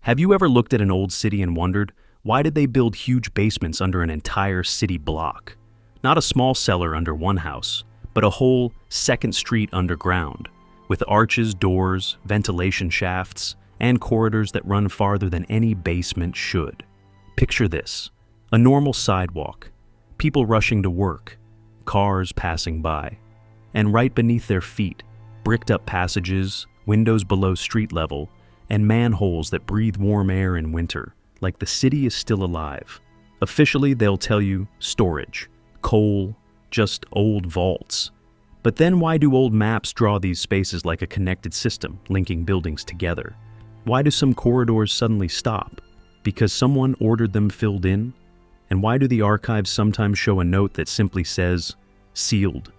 Have you ever looked at an old city and wondered, why did they build huge basements under an entire city block? Not a small cellar under one house, but a whole second street underground, with arches, doors, ventilation shafts, and corridors that run farther than any basement should. Picture this: a normal sidewalk, people rushing to work, cars passing by, and right beneath their feet, bricked-up passages, windows below street level, and manholes that breathe warm air in winter, like the city is still alive. Officially, they'll tell you storage, coal, just old vaults. But then why do old maps draw these spaces like a connected system, linking buildings together? Why do some corridors suddenly stop? Because someone ordered them filled in? And why do the archives sometimes show a note that simply says, sealed,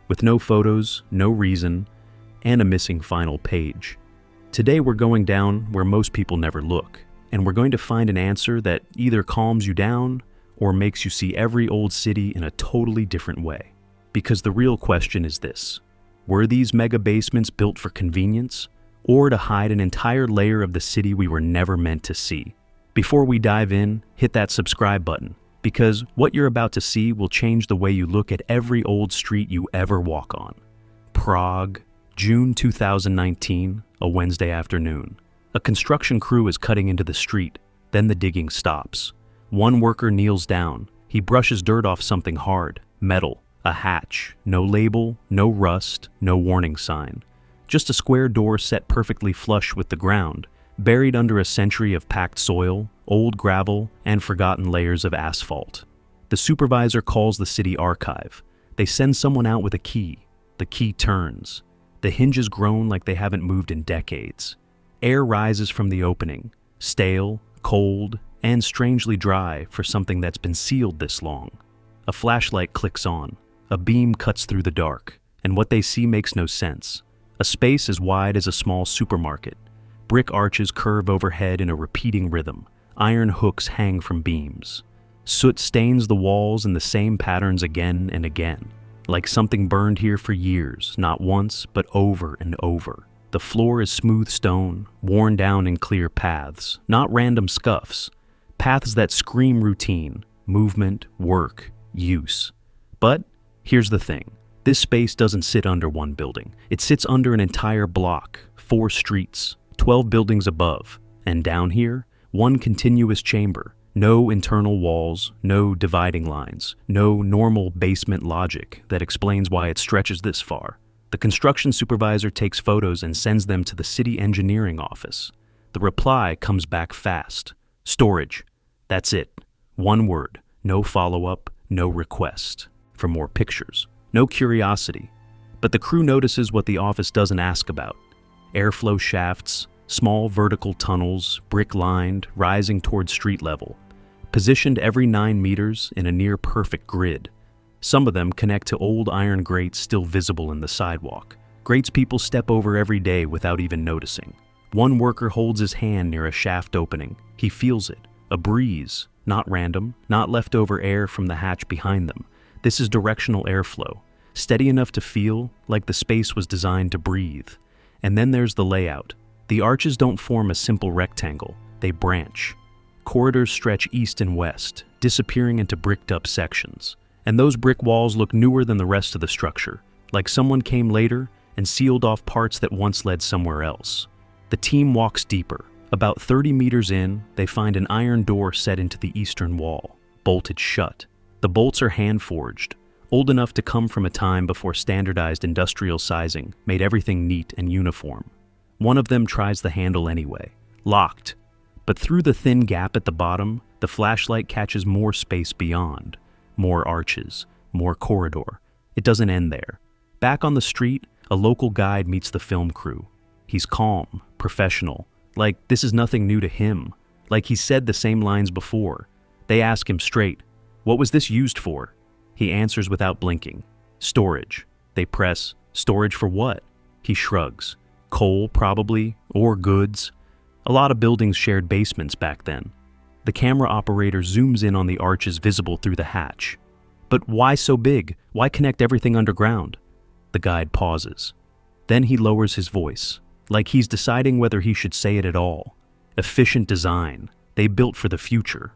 with no photos, no reason, and a missing final page? Today we're going down where most people never look, and we're going to find an answer that either calms you down or makes you see every old city in a totally different way. Because the real question is this: were these mega basements built for convenience, or to hide an entire layer of the city we were never meant to see? Before we dive in, hit that subscribe button, because what you're about to see will change the way you look at every old street you ever walk on. Prague, June 2019, a Wednesday afternoon. A construction crew is cutting into the street, then the digging stops. One worker kneels down. He brushes dirt off something hard, metal, a hatch, no label, no rust, no warning sign. Just a square door set perfectly flush with the ground, buried under a century of packed soil, old gravel, and forgotten layers of asphalt. The supervisor calls the city archive. They send someone out with a key. The key turns. The hinges groan like they haven't moved in decades. Air rises from the opening, stale, cold, and strangely dry for something that's been sealed this long. A flashlight clicks on. A beam cuts through the dark, and what they see makes no sense. A space as wide as a small supermarket. Brick arches curve overhead in a repeating rhythm. Iron hooks hang from beams. Soot stains the walls in the same patterns again and again, like something burned here for years, not once, but over and over. The floor is smooth stone, worn down in clear paths, not random scuffs. Paths that scream routine, movement, work, use. But here's the thing. This space doesn't sit under one building. It sits under an entire block, 4 streets, 12 buildings above, and down here, one continuous chamber. No internal walls, no dividing lines, no normal basement logic that explains why it stretches this far. The construction supervisor takes photos and sends them to the city engineering office. The reply comes back fast. Storage. That's it. One word. No follow-up, no request for more pictures. No curiosity. But the crew notices what the office doesn't ask about. Airflow shafts, small vertical tunnels, brick-lined, rising toward street level, positioned every 9 meters in a near-perfect grid. Some of them connect to old iron grates still visible in the sidewalk. Grates people step over every day without even noticing. One worker holds his hand near a shaft opening. He feels it. A breeze. Not random, not leftover air from the hatch behind them. This is directional airflow, steady enough to feel like the space was designed to breathe. And then there's the layout. The arches don't form a simple rectangle. They branch. Corridors stretch east and west, disappearing into bricked-up sections. And those brick walls look newer than the rest of the structure, like someone came later and sealed off parts that once led somewhere else. The team walks deeper. About 30 meters in, they find an iron door set into the eastern wall, bolted shut. The bolts are hand-forged, old enough to come from a time before standardized industrial sizing made everything neat and uniform. One of them tries the handle anyway. Locked. But through the thin gap at the bottom, the flashlight catches more space beyond. More arches, more corridor. It doesn't end there. Back on the street, a local guide meets the film crew. He's calm, professional, like this is nothing new to him, like he said the same lines before. They ask him straight, "What was this used for?" He answers without blinking. "Storage." They press, "Storage for what?" He shrugs. "Coal, probably, or goods." A lot of buildings shared basements back then. The camera operator zooms in on the arches visible through the hatch. "But why so big? Why connect everything underground?" The guide pauses. Then he lowers his voice, like he's deciding whether he should say it at all. efficient design. They built for the future.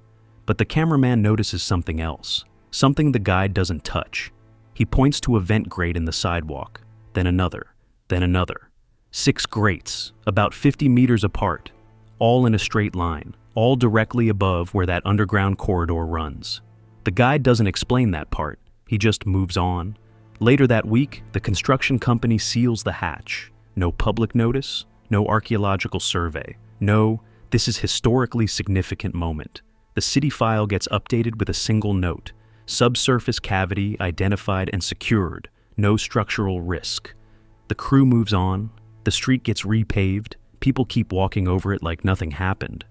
But the cameraman notices something else, something the guide doesn't touch. He points to a vent grate in the sidewalk, then another, then another. 6 grates, about 50 meters apart, all in a straight line, all directly above where that underground corridor runs. The guide doesn't explain that part, he just moves on. Later that week, the construction company seals the hatch. No public notice, no archaeological survey. No, this is historically significant moment. The city file gets updated with a single note. Subsurface cavity identified and secured. No structural risk. The crew moves on. The street gets repaved. People keep walking over it like nothing happened.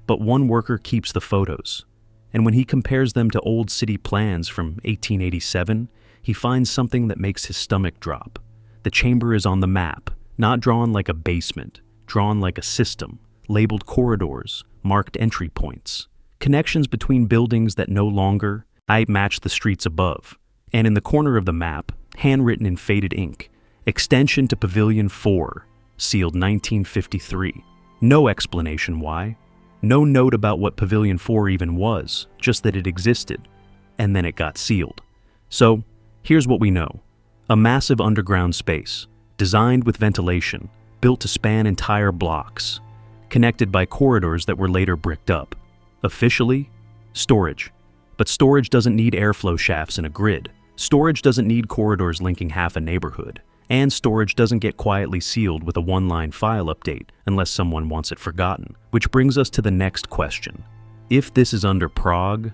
But one worker keeps the photos. And when he compares them to old city plans from 1887, he finds something that makes his stomach drop. The chamber is on the map, not drawn like a basement, drawn like a system, labeled corridors, marked entry points, connections between buildings that no longer match the streets above. And in the corner of the map, handwritten in faded ink, extension to Pavilion 4, sealed 1953. No explanation why. No note about what Pavilion 4 even was, just that it existed. And then it got sealed. So, here's what we know. A massive underground space, designed with ventilation, built to span entire blocks, connected by corridors that were later bricked up. Officially, storage. But storage doesn't need airflow shafts in a grid. Storage doesn't need corridors linking half a neighborhood. And storage doesn't get quietly sealed with a one-line file update unless someone wants it forgotten. Which brings us to the next question. If this is under Prague,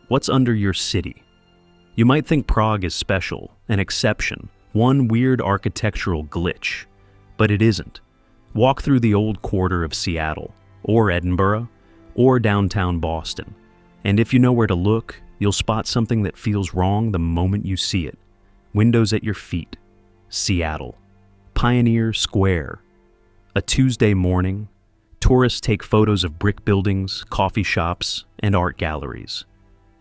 what's under your city? You might think Prague is special, an exception, one weird architectural glitch. But it isn't. Walk through the old quarter of Seattle, or Edinburgh, or downtown Boston. And if you know where to look, you'll spot something that feels wrong the moment you see it. Windows at your feet. Seattle. Pioneer Square. A Tuesday morning, tourists take photos of brick buildings, coffee shops, and art galleries.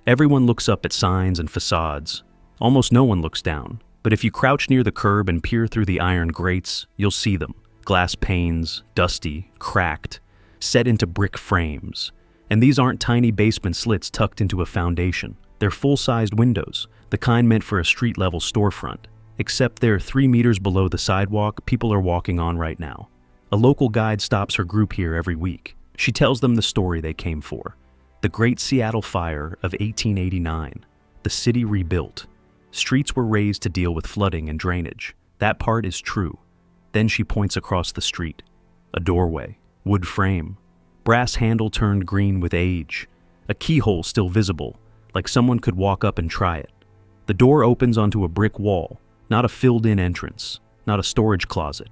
Everyone looks up at signs and facades. Almost no one looks down, but if you crouch near the curb and peer through the iron grates, you'll see them. Glass panes, dusty, cracked, set into brick frames. And these aren't tiny basement slits tucked into a foundation. They're full-sized windows, the kind meant for a street-level storefront. Except they're 3 meters below the sidewalk people are walking on right now. A local guide stops her group here every week. She tells them the story they came for. The Great Seattle Fire of 1889. The city rebuilt. Streets were raised to deal with flooding and drainage. That part is true. Then she points across the street. A doorway. Wood frame. Brass handle turned green with age. A keyhole still visible, like someone could walk up and try it. The door opens onto a brick wall. Not a filled-in entrance, not a storage closet.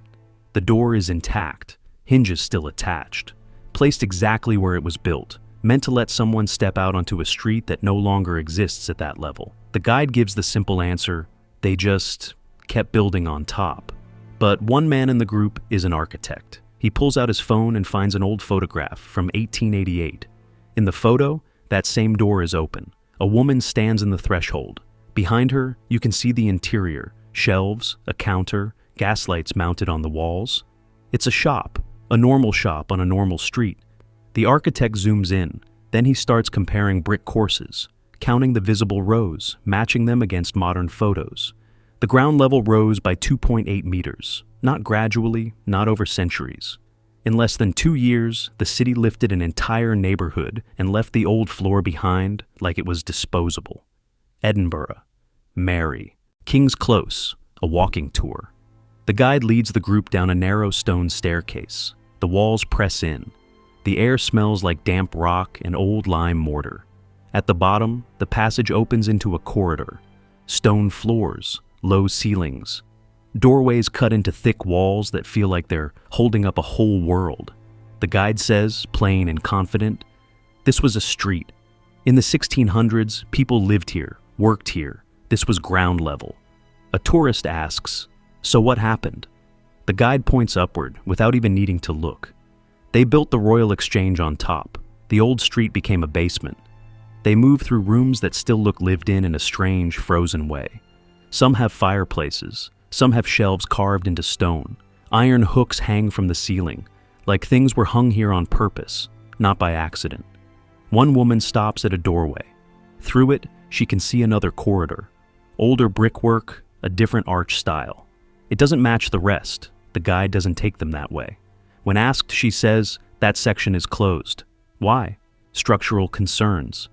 The door is intact, hinges still attached, placed exactly where it was built, meant to let someone step out onto a street that no longer exists at that level. The guide gives the simple answer, they just kept building on top. But one man in the group is an architect. He pulls out his phone and finds an old photograph from 1888. In the photo, that same door is open. A woman stands in the threshold. Behind her, you can see the interior. Shelves, a counter, gas lights mounted on the walls. It's a shop, a normal shop on a normal street. The architect zooms in, then he starts comparing brick courses, counting the visible rows, matching them against modern photos. The ground level rose by 2.8 meters, not gradually, not over centuries. In less than 2 years, the city lifted an entire neighborhood and left the old floor behind like it was disposable. Edinburgh, Mary, King's Close, a walking tour. The guide leads the group down a narrow stone staircase. The walls press in. The air smells like damp rock and old lime mortar. At the bottom, the passage opens into a corridor. Stone floors, low ceilings. Doorways cut into thick walls that feel like they're holding up a whole world. The guide says, plain and confident, this was a street. In the 1600s, people lived here, worked here. This was ground level. A tourist asks, so what happened? The guide points upward without even needing to look. They built the Royal Exchange on top. The old street became a basement. They move through rooms that still look lived in a strange, frozen way. Some have fireplaces. Some have shelves carved into stone. Iron hooks hang from the ceiling. like things were hung here on purpose, not by accident. One woman stops at a doorway. Through it, she can see another corridor. Older brickwork, a different arch style. It doesn't match the rest. The guide doesn't take them that way. When asked, she says, that section is closed. Why? Structural concerns.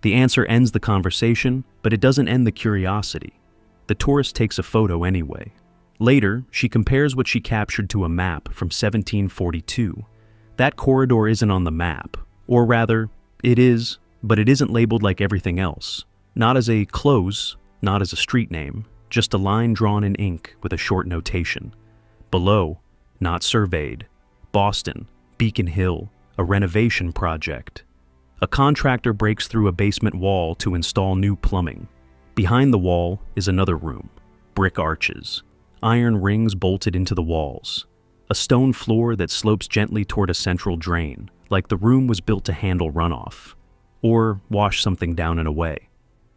The answer ends the conversation, but it doesn't end the curiosity. The tourist takes a photo anyway. Later, she compares what she captured to a map from 1742. That corridor isn't on the map. Or rather, it is, but it isn't labeled like everything else. Not as a close, not as a street name, just a line drawn in ink with a short notation. Below, not surveyed. Boston, Beacon Hill, a renovation project. A contractor breaks through a basement wall to install new plumbing. Behind the wall is another room. Brick arches. Iron rings bolted into the walls. A stone floor that slopes gently toward a central drain, like the room was built to handle runoff. Or wash something down and away.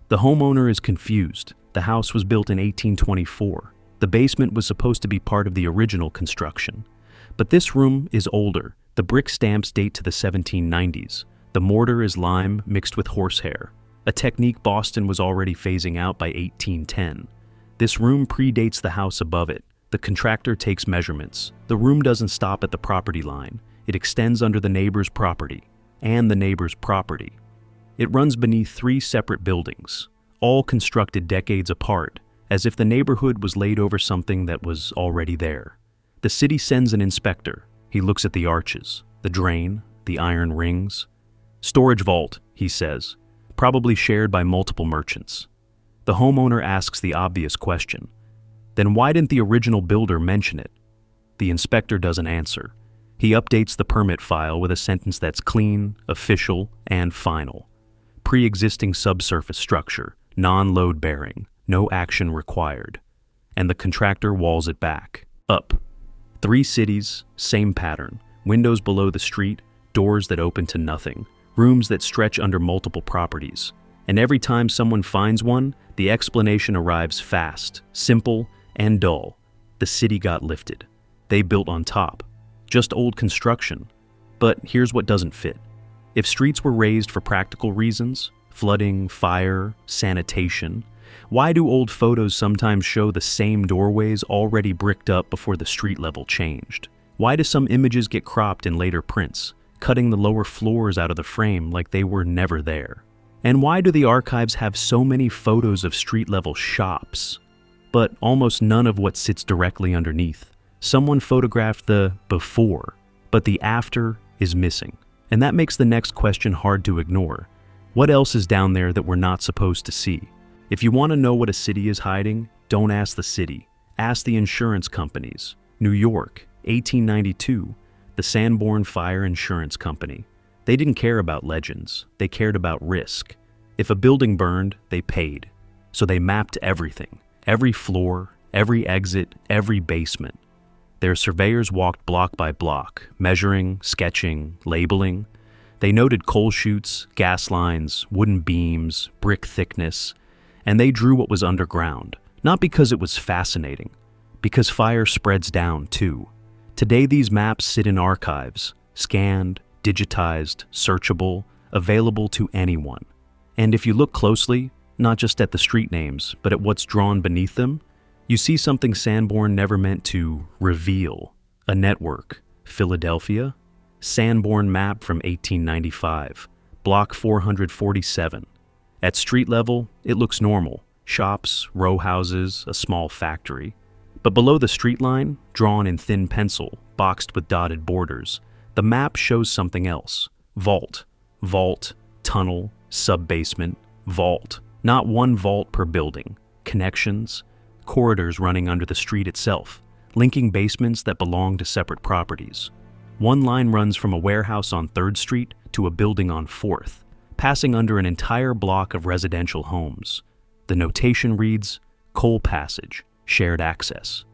The homeowner is confused. The house was built in 1824. The basement was supposed to be part of the original construction. But this room is older. The brick stamps date to the 1790s. The mortar is lime mixed with horsehair, a technique Boston was already phasing out by 1810. This room predates the house above it. The contractor takes measurements. The room doesn't stop at the property line. It extends under the neighbor's property, and the neighbor's property. It runs beneath 3 separate buildings, all constructed decades apart, as if the neighborhood was laid over something that was already there. The city sends an inspector. He looks at the arches, the drain, the iron rings. Storage vault, he says, probably shared by multiple merchants. The homeowner asks the obvious question. Then why didn't the original builder mention it? The inspector doesn't answer. He updates the permit file with a sentence that's clean, official, and final. Pre-existing subsurface structure, non-load bearing, no action required. And the contractor walls it back. Up. 3 cities, same pattern. Windows below the street, doors that open to nothing. Rooms that stretch under multiple properties. And every time someone finds one, the explanation arrives fast, simple, and dull. The city got lifted. They built on top. Just old construction. But here's what doesn't fit. If streets were raised for practical reasons, flooding, fire, sanitation, why do old photos sometimes show the same doorways already bricked up before the street level changed? Why do some images get cropped in later prints, cutting the lower floors out of the frame like they were never there? And why do the archives have so many photos of street-level shops, but almost none of what sits directly underneath? Someone photographed the before, but the after is missing. And that makes the next question hard to ignore. What else is down there that we're not supposed to see? If you want to know what a city is hiding, don't ask the city. Ask the insurance companies. New York, 1892, the Sanborn Fire Insurance Company. They didn't care about legends. They cared about risk. If a building burned, they paid. So they mapped everything. Every floor, every exit, every basement. Their surveyors walked block by block, measuring, sketching, labeling. They noted coal chutes, gas lines, wooden beams, brick thickness, and they drew what was underground, not because it was fascinating, because fire spreads down too. Today these maps sit in archives, scanned, digitized, searchable, available to anyone. And if you look closely, not just at the street names, but at what's drawn beneath them, you see something Sanborn never meant to reveal. A network. Philadelphia. Sanborn map from 1895. Block 447. At street level, it looks normal. Shops, row houses, a small factory. But below the street line, drawn in thin pencil, boxed with dotted borders, the map shows something else. Vault. Vault. Tunnel. Sub-basement. Vault. Not one vault per building. Connections. Corridors running under the street itself, linking basements that belong to separate properties. One line runs from a warehouse on 3rd Street to a building on 4th, passing under an entire block of residential homes. The notation reads, Coal Passage, shared access.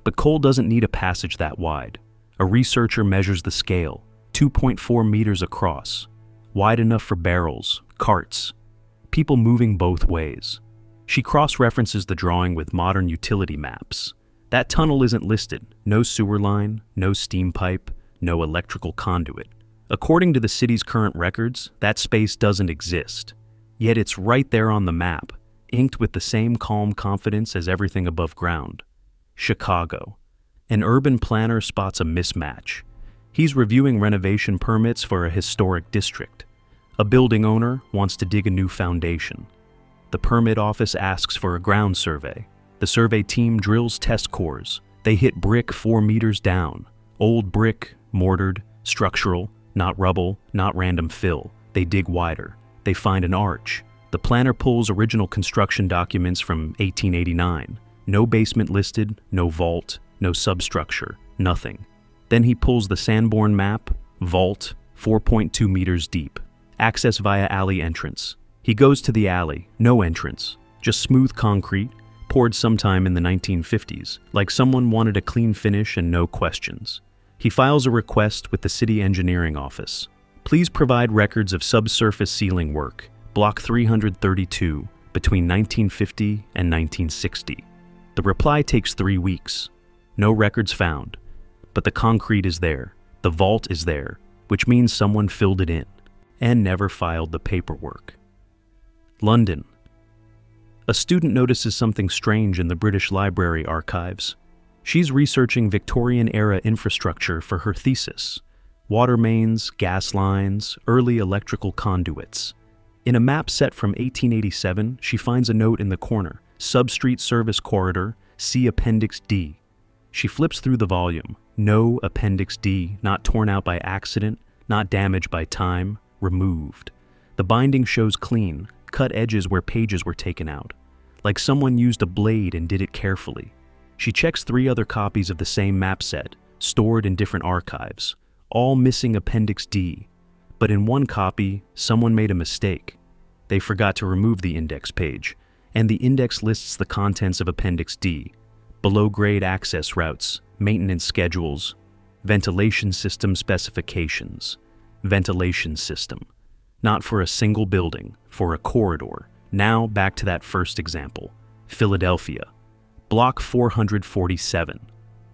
But coal doesn't need a passage that wide. A researcher measures the scale, 2.4 meters across, wide enough for barrels, carts, people moving both ways. She cross-references the drawing with modern utility maps. That tunnel isn't listed. No sewer line, no steam pipe, no electrical conduit. According to the city's current records, that space doesn't exist. Yet it's right there on the map, inked with the same calm confidence as everything above ground. Chicago. An urban planner spots a mismatch. He's reviewing renovation permits for a historic district. A building owner wants to dig a new foundation. The permit office asks for a ground survey. The survey team drills test cores. They hit brick 4 meters down. Old brick, mortared, structural, not rubble, not random fill. They dig wider. They find an arch. The planner pulls original construction documents from 1889. No basement listed, no vault, no substructure, nothing. Then he pulls the Sanborn map, vault, 4.2 meters deep. Access via alley entrance. He goes to the alley, no entrance, just smooth concrete, poured sometime in the 1950s, like someone wanted a clean finish and no questions. He files a request with the city engineering office. Please provide records of subsurface ceiling work, block 332, between 1950 and 1960. The reply takes 3 weeks. No records found. But the concrete is there, the vault is there, which means someone filled it in, and never filed the paperwork. London. A student notices something strange in the British Library archives. She's researching Victorian-era infrastructure for her thesis. Water mains, gas lines, early electrical conduits. In a map set from 1887, she finds a note in the corner, Substreet Service Corridor, see Appendix D. She flips through the volume. No Appendix D, not torn out by accident, not damaged by time, removed. The binding shows clean, cut edges where pages were taken out. Like someone used a blade and did it carefully. She checks 3 other copies of the same map set, stored in different archives, all missing Appendix D. But in one copy, someone made a mistake. They forgot to remove the index page, and the index lists the contents of Appendix D. Below-grade access routes, maintenance schedules, ventilation system specifications. Ventilation system. Not for a single building, for a corridor. Now back to that first example, Philadelphia. Block 447.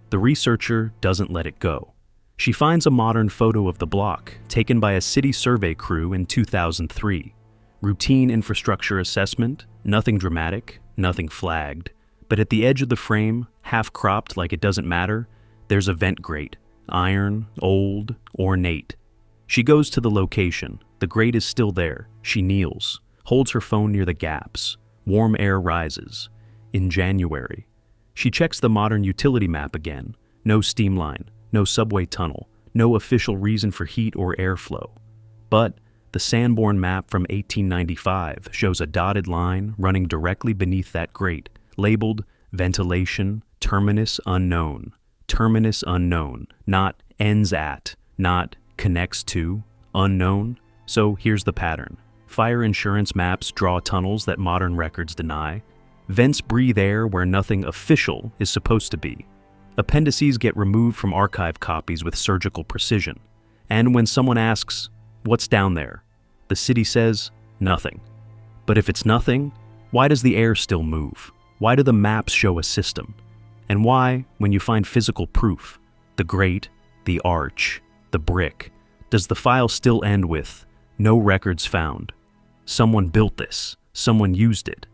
The researcher doesn't let it go. She finds a modern photo of the block, taken by a city survey crew in 2003. Routine infrastructure assessment, nothing dramatic, nothing flagged. But at the edge of the frame, half-cropped like it doesn't matter, there's a vent grate, iron, old, ornate. She goes to the location. The grate is still there. She kneels, holds her phone near the gaps. Warm air rises. In January. She checks the modern utility map again. No steam line, no subway tunnel, no official reason for heat or airflow. But the Sanborn map from 1895 shows a dotted line running directly beneath that grate, labeled ventilation, terminus unknown. Terminus unknown, not ends at, not connects to, unknown. So here's the pattern. Fire insurance maps draw tunnels that modern records deny. Vents breathe air where nothing official is supposed to be. Appendices get removed from archive copies with surgical precision. And when someone asks, "What's down there?" the city says, "Nothing." But if it's nothing, why does the air still move? Why do the maps show a system? And why, when you find physical proof, the grate, the arch, the brick, does the file still end with, "No records found"? Someone built this, someone used it,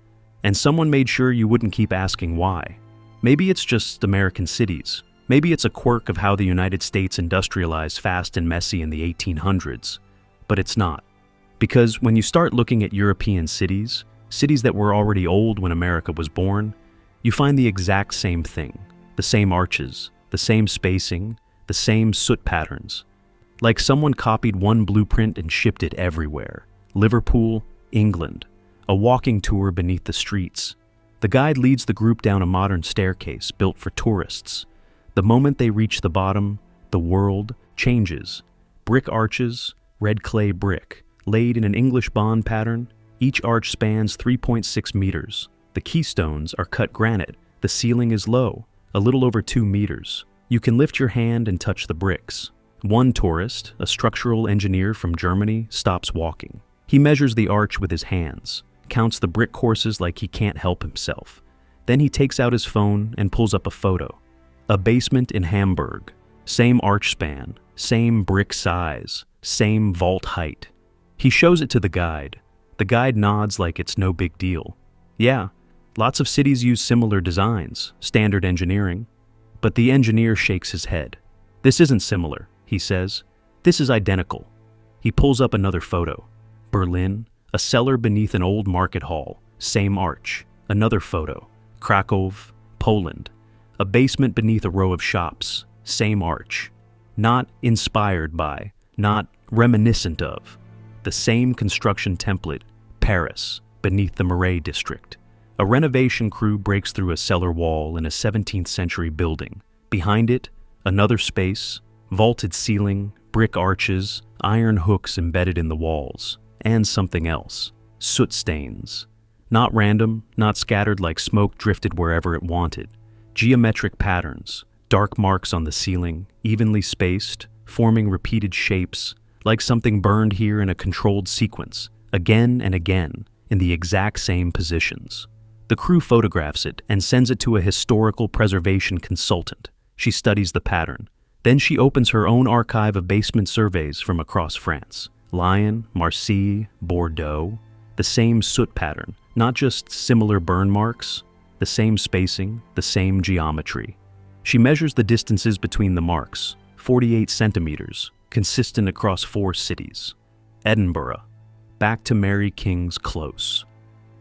and someone made sure you wouldn't keep asking why. Maybe it's just American cities. Maybe it's a quirk of how the United States industrialized fast and messy in the 1800s. But it's not. Because when you start looking at European cities, cities that were already old when America was born, you find the exact same thing. The same arches, the same spacing, the same soot patterns. Like someone copied one blueprint and shipped it everywhere. Liverpool, England. A walking tour beneath the streets. The guide leads the group down a modern staircase built for tourists. The moment they reach the bottom, the world changes. Brick arches, red clay brick, laid in an English bond pattern. Each arch spans 3.6 meters. The keystones are cut granite. The ceiling is low, a little over 2 meters. You can lift your hand and touch the bricks. One tourist, a structural engineer from Germany, stops walking. He measures the arch with his hands, counts the brick courses like he can't help himself. Then he takes out his phone and pulls up a photo. A basement in Hamburg. Same arch span, same brick size, same vault height. He shows it to the guide. The guide nods like it's no big deal. Yeah, lots of cities use similar designs, standard engineering. But the engineer shakes his head. This isn't similar, he says. This is identical. He pulls up another photo. Berlin, a cellar beneath an old market hall, same arch. Another photo. Krakow, Poland, a basement beneath a row of shops, same arch. Not inspired by, not reminiscent of. The same construction template, Paris, beneath the Marais district. A renovation crew breaks through a cellar wall in a 17th century building. Behind it, another space, vaulted ceiling, brick arches, iron hooks embedded in the walls, and something else, soot stains. Not random, not scattered like smoke drifted wherever it wanted. Geometric patterns, dark marks on the ceiling, evenly spaced, forming repeated shapes, like something burned here in a controlled sequence, again and again, in the exact same positions. The crew photographs it and sends it to a historical preservation consultant. She studies the pattern. Then she opens her own archive of basement surveys from across France. Lyon, Marseille, Bordeaux. The same soot pattern, not just similar burn marks, the same spacing, the same geometry. She measures the distances between the marks, 48 centimeters, consistent across 4 cities. Edinburgh, back to Mary King's Close.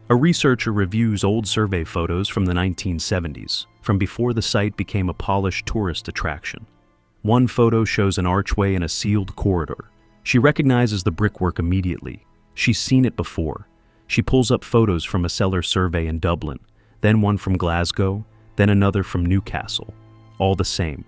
A researcher reviews old survey photos from the 1970s, from before the site became a polished tourist attraction. One photo shows an archway in a sealed corridor. She recognizes the brickwork immediately. She's seen it before. She pulls up photos from a cellar survey in Dublin, then one from Glasgow, then another from Newcastle. All the same.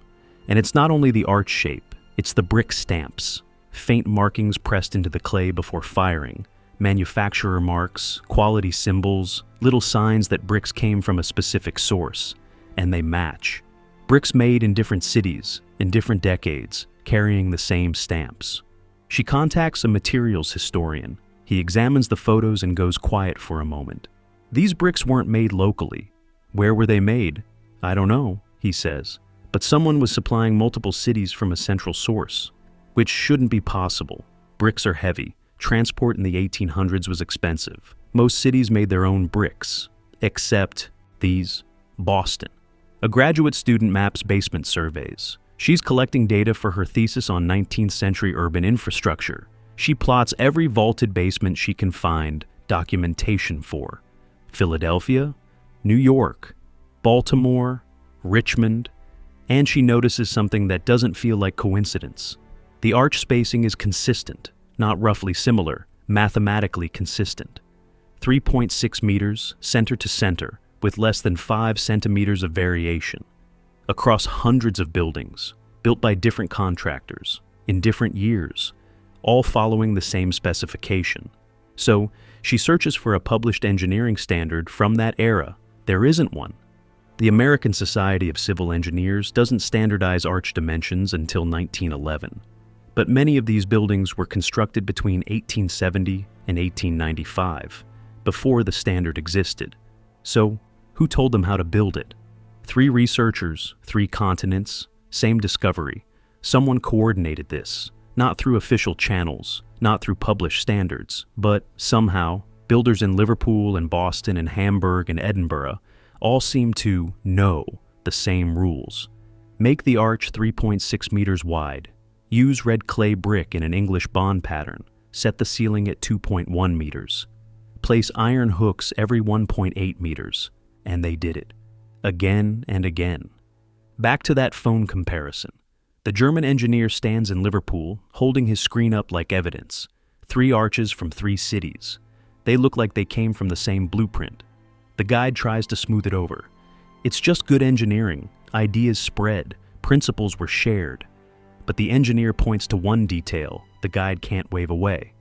And it's not only the arch shape, it's the brick stamps, faint markings pressed into the clay before firing, manufacturer marks, quality symbols, little signs that bricks came from a specific source. And they match. Bricks made in different cities, in different decades, carrying the same stamps. She contacts a materials historian. He examines the photos and goes quiet for a moment. These bricks weren't made locally. Where were they made? I don't know, he says. But someone was supplying multiple cities from a central source, which shouldn't be possible. Bricks are heavy. Transport in the 1800s was expensive. Most cities made their own bricks, except these, Boston. A graduate student maps basement surveys. She's collecting data for her thesis on 19th century urban infrastructure. She plots every vaulted basement she can find documentation for. Philadelphia, New York, Baltimore, Richmond, and she notices something that doesn't feel like coincidence. The arch spacing is consistent, not roughly similar, mathematically consistent. 3.6 meters, center to center, with less than 5 centimeters of variation. Across hundreds of buildings, built by different contractors, in different years, all following the same specification. So, she searches for a published engineering standard from that era. There isn't one. The American Society of Civil Engineers doesn't standardize arch dimensions until 1911. But many of these buildings were constructed between 1870 and 1895, before the standard existed. So, who told them how to build it? 3 researchers, 3 continents, same discovery. Someone coordinated this. Not through official channels, not through published standards, but somehow, builders in Liverpool and Boston and Hamburg and Edinburgh all seem to know the same rules. Make the arch 3.6 meters wide. Use red clay brick in an English bond pattern. Set the ceiling at 2.1 meters. Place iron hooks every 1.8 meters. And they did it. Again and again. Back to that phone comparison. The German engineer stands in Liverpool, holding his screen up like evidence. 3 arches from 3 cities. They look like they came from the same blueprint. The guide tries to smooth it over. It's just good engineering. Ideas spread. Principles were shared. But the engineer points to one detail the guide can't wave away.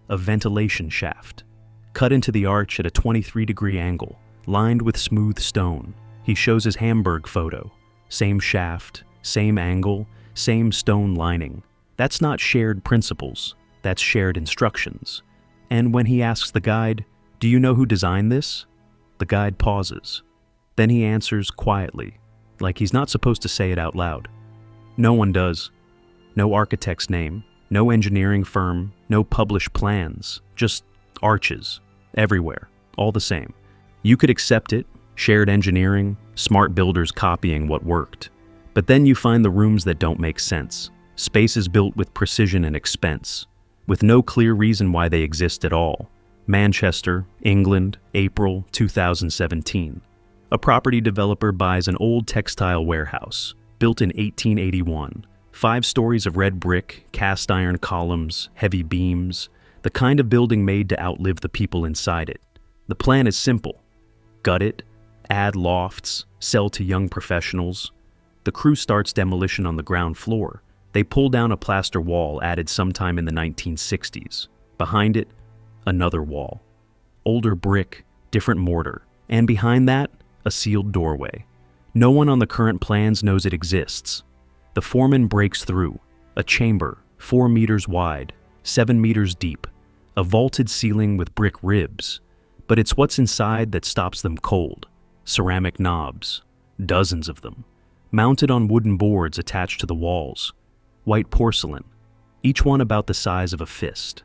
A ventilation shaft. Cut into the arch at a 23-degree angle, lined with smooth stone. He shows his Hamburg photo. Same shaft, same angle, same stone lining. That's not shared principles, that's shared instructions. And when he asks the guide, "Do you know who designed this?" The guide pauses. Then he answers quietly, like he's not supposed to say it out loud. No one does. No architect's name, no engineering firm, no published plans, just arches, everywhere, all the same. You could accept it, shared engineering, smart builders copying what worked. But then you find the rooms that don't make sense, spaces built with precision and expense, with no clear reason why they exist at all. Manchester, England, April 2017. A property developer buys an old textile warehouse, built in 1881. 5 stories of red brick, cast iron columns, heavy beams, the kind of building made to outlive the people inside it. The plan is simple. Gut it, add lofts, sell to young professionals. The crew starts demolition on the ground floor. They pull down a plaster wall added sometime in the 1960s. Behind it, another wall. Older brick, different mortar. And behind that, a sealed doorway. No one on the current plans knows it exists. The foreman breaks through. A chamber, 4 meters wide, 7 meters deep. A vaulted ceiling with brick ribs. But it's what's inside that stops them cold. Ceramic knobs. Dozens of them. Mounted on wooden boards attached to the walls. White porcelain. Each one about the size of a fist.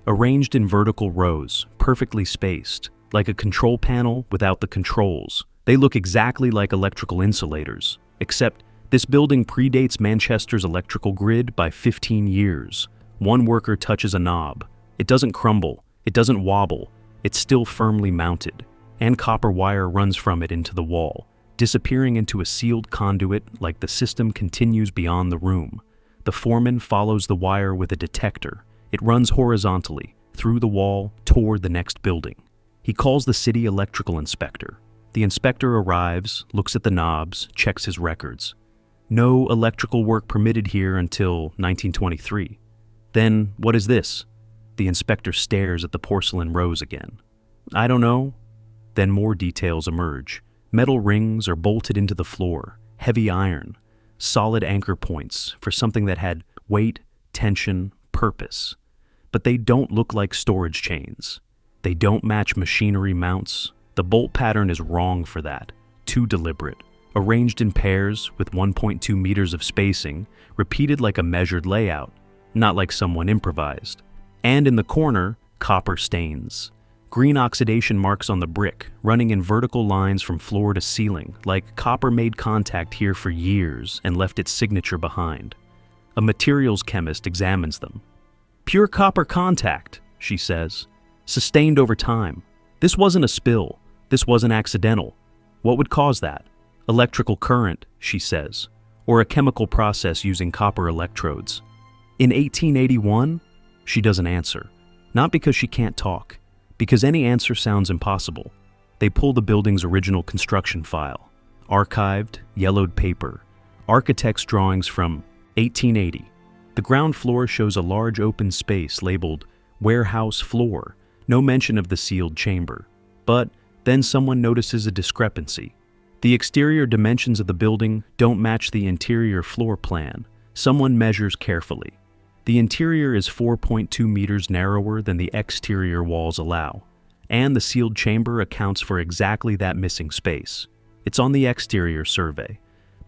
Arranged in vertical rows, perfectly spaced. Like a control panel without the controls. They look exactly like electrical insulators. Except this building predates Manchester's electrical grid by 15 years. One worker touches a knob. It doesn't crumble. It doesn't wobble. It's still firmly mounted. And copper wire runs from it into the wall, disappearing into a sealed conduit like the system continues beyond the room. The foreman follows the wire with a detector. It runs horizontally, through the wall, toward the next building. He calls the city electrical inspector. The inspector arrives, looks at the knobs, checks his records. No electrical work permitted here until 1923. Then, what is this? The inspector stares at the porcelain rose again. I don't know. Then more details emerge. Metal rings are bolted into the floor, heavy iron, solid anchor points for something that had weight, tension, purpose. But they don't look like storage chains. They don't match machinery mounts. The bolt pattern is wrong for that, too deliberate. Arranged in pairs with 1.2 meters of spacing, repeated like a measured layout, not like someone improvised. And in the corner, copper stains. Green oxidation marks on the brick, running in vertical lines from floor to ceiling, like copper made contact here for years and left its signature behind. A materials chemist examines them. Pure copper contact, she says, sustained over time. This wasn't a spill. This wasn't accidental. What would cause that? Electrical current, she says, or a chemical process using copper electrodes. In 1881, she doesn't answer. Not because she can't talk, because any answer sounds impossible. They pull the building's original construction file. Archived, yellowed paper. Architect's drawings from 1880. The ground floor shows a large open space labeled warehouse floor. No mention of the sealed chamber. But then someone notices a discrepancy. The exterior dimensions of the building don't match the interior floor plan. Someone measures carefully. The interior is 4.2 meters narrower than the exterior walls allow, and the sealed chamber accounts for exactly that missing space. It's on the exterior survey,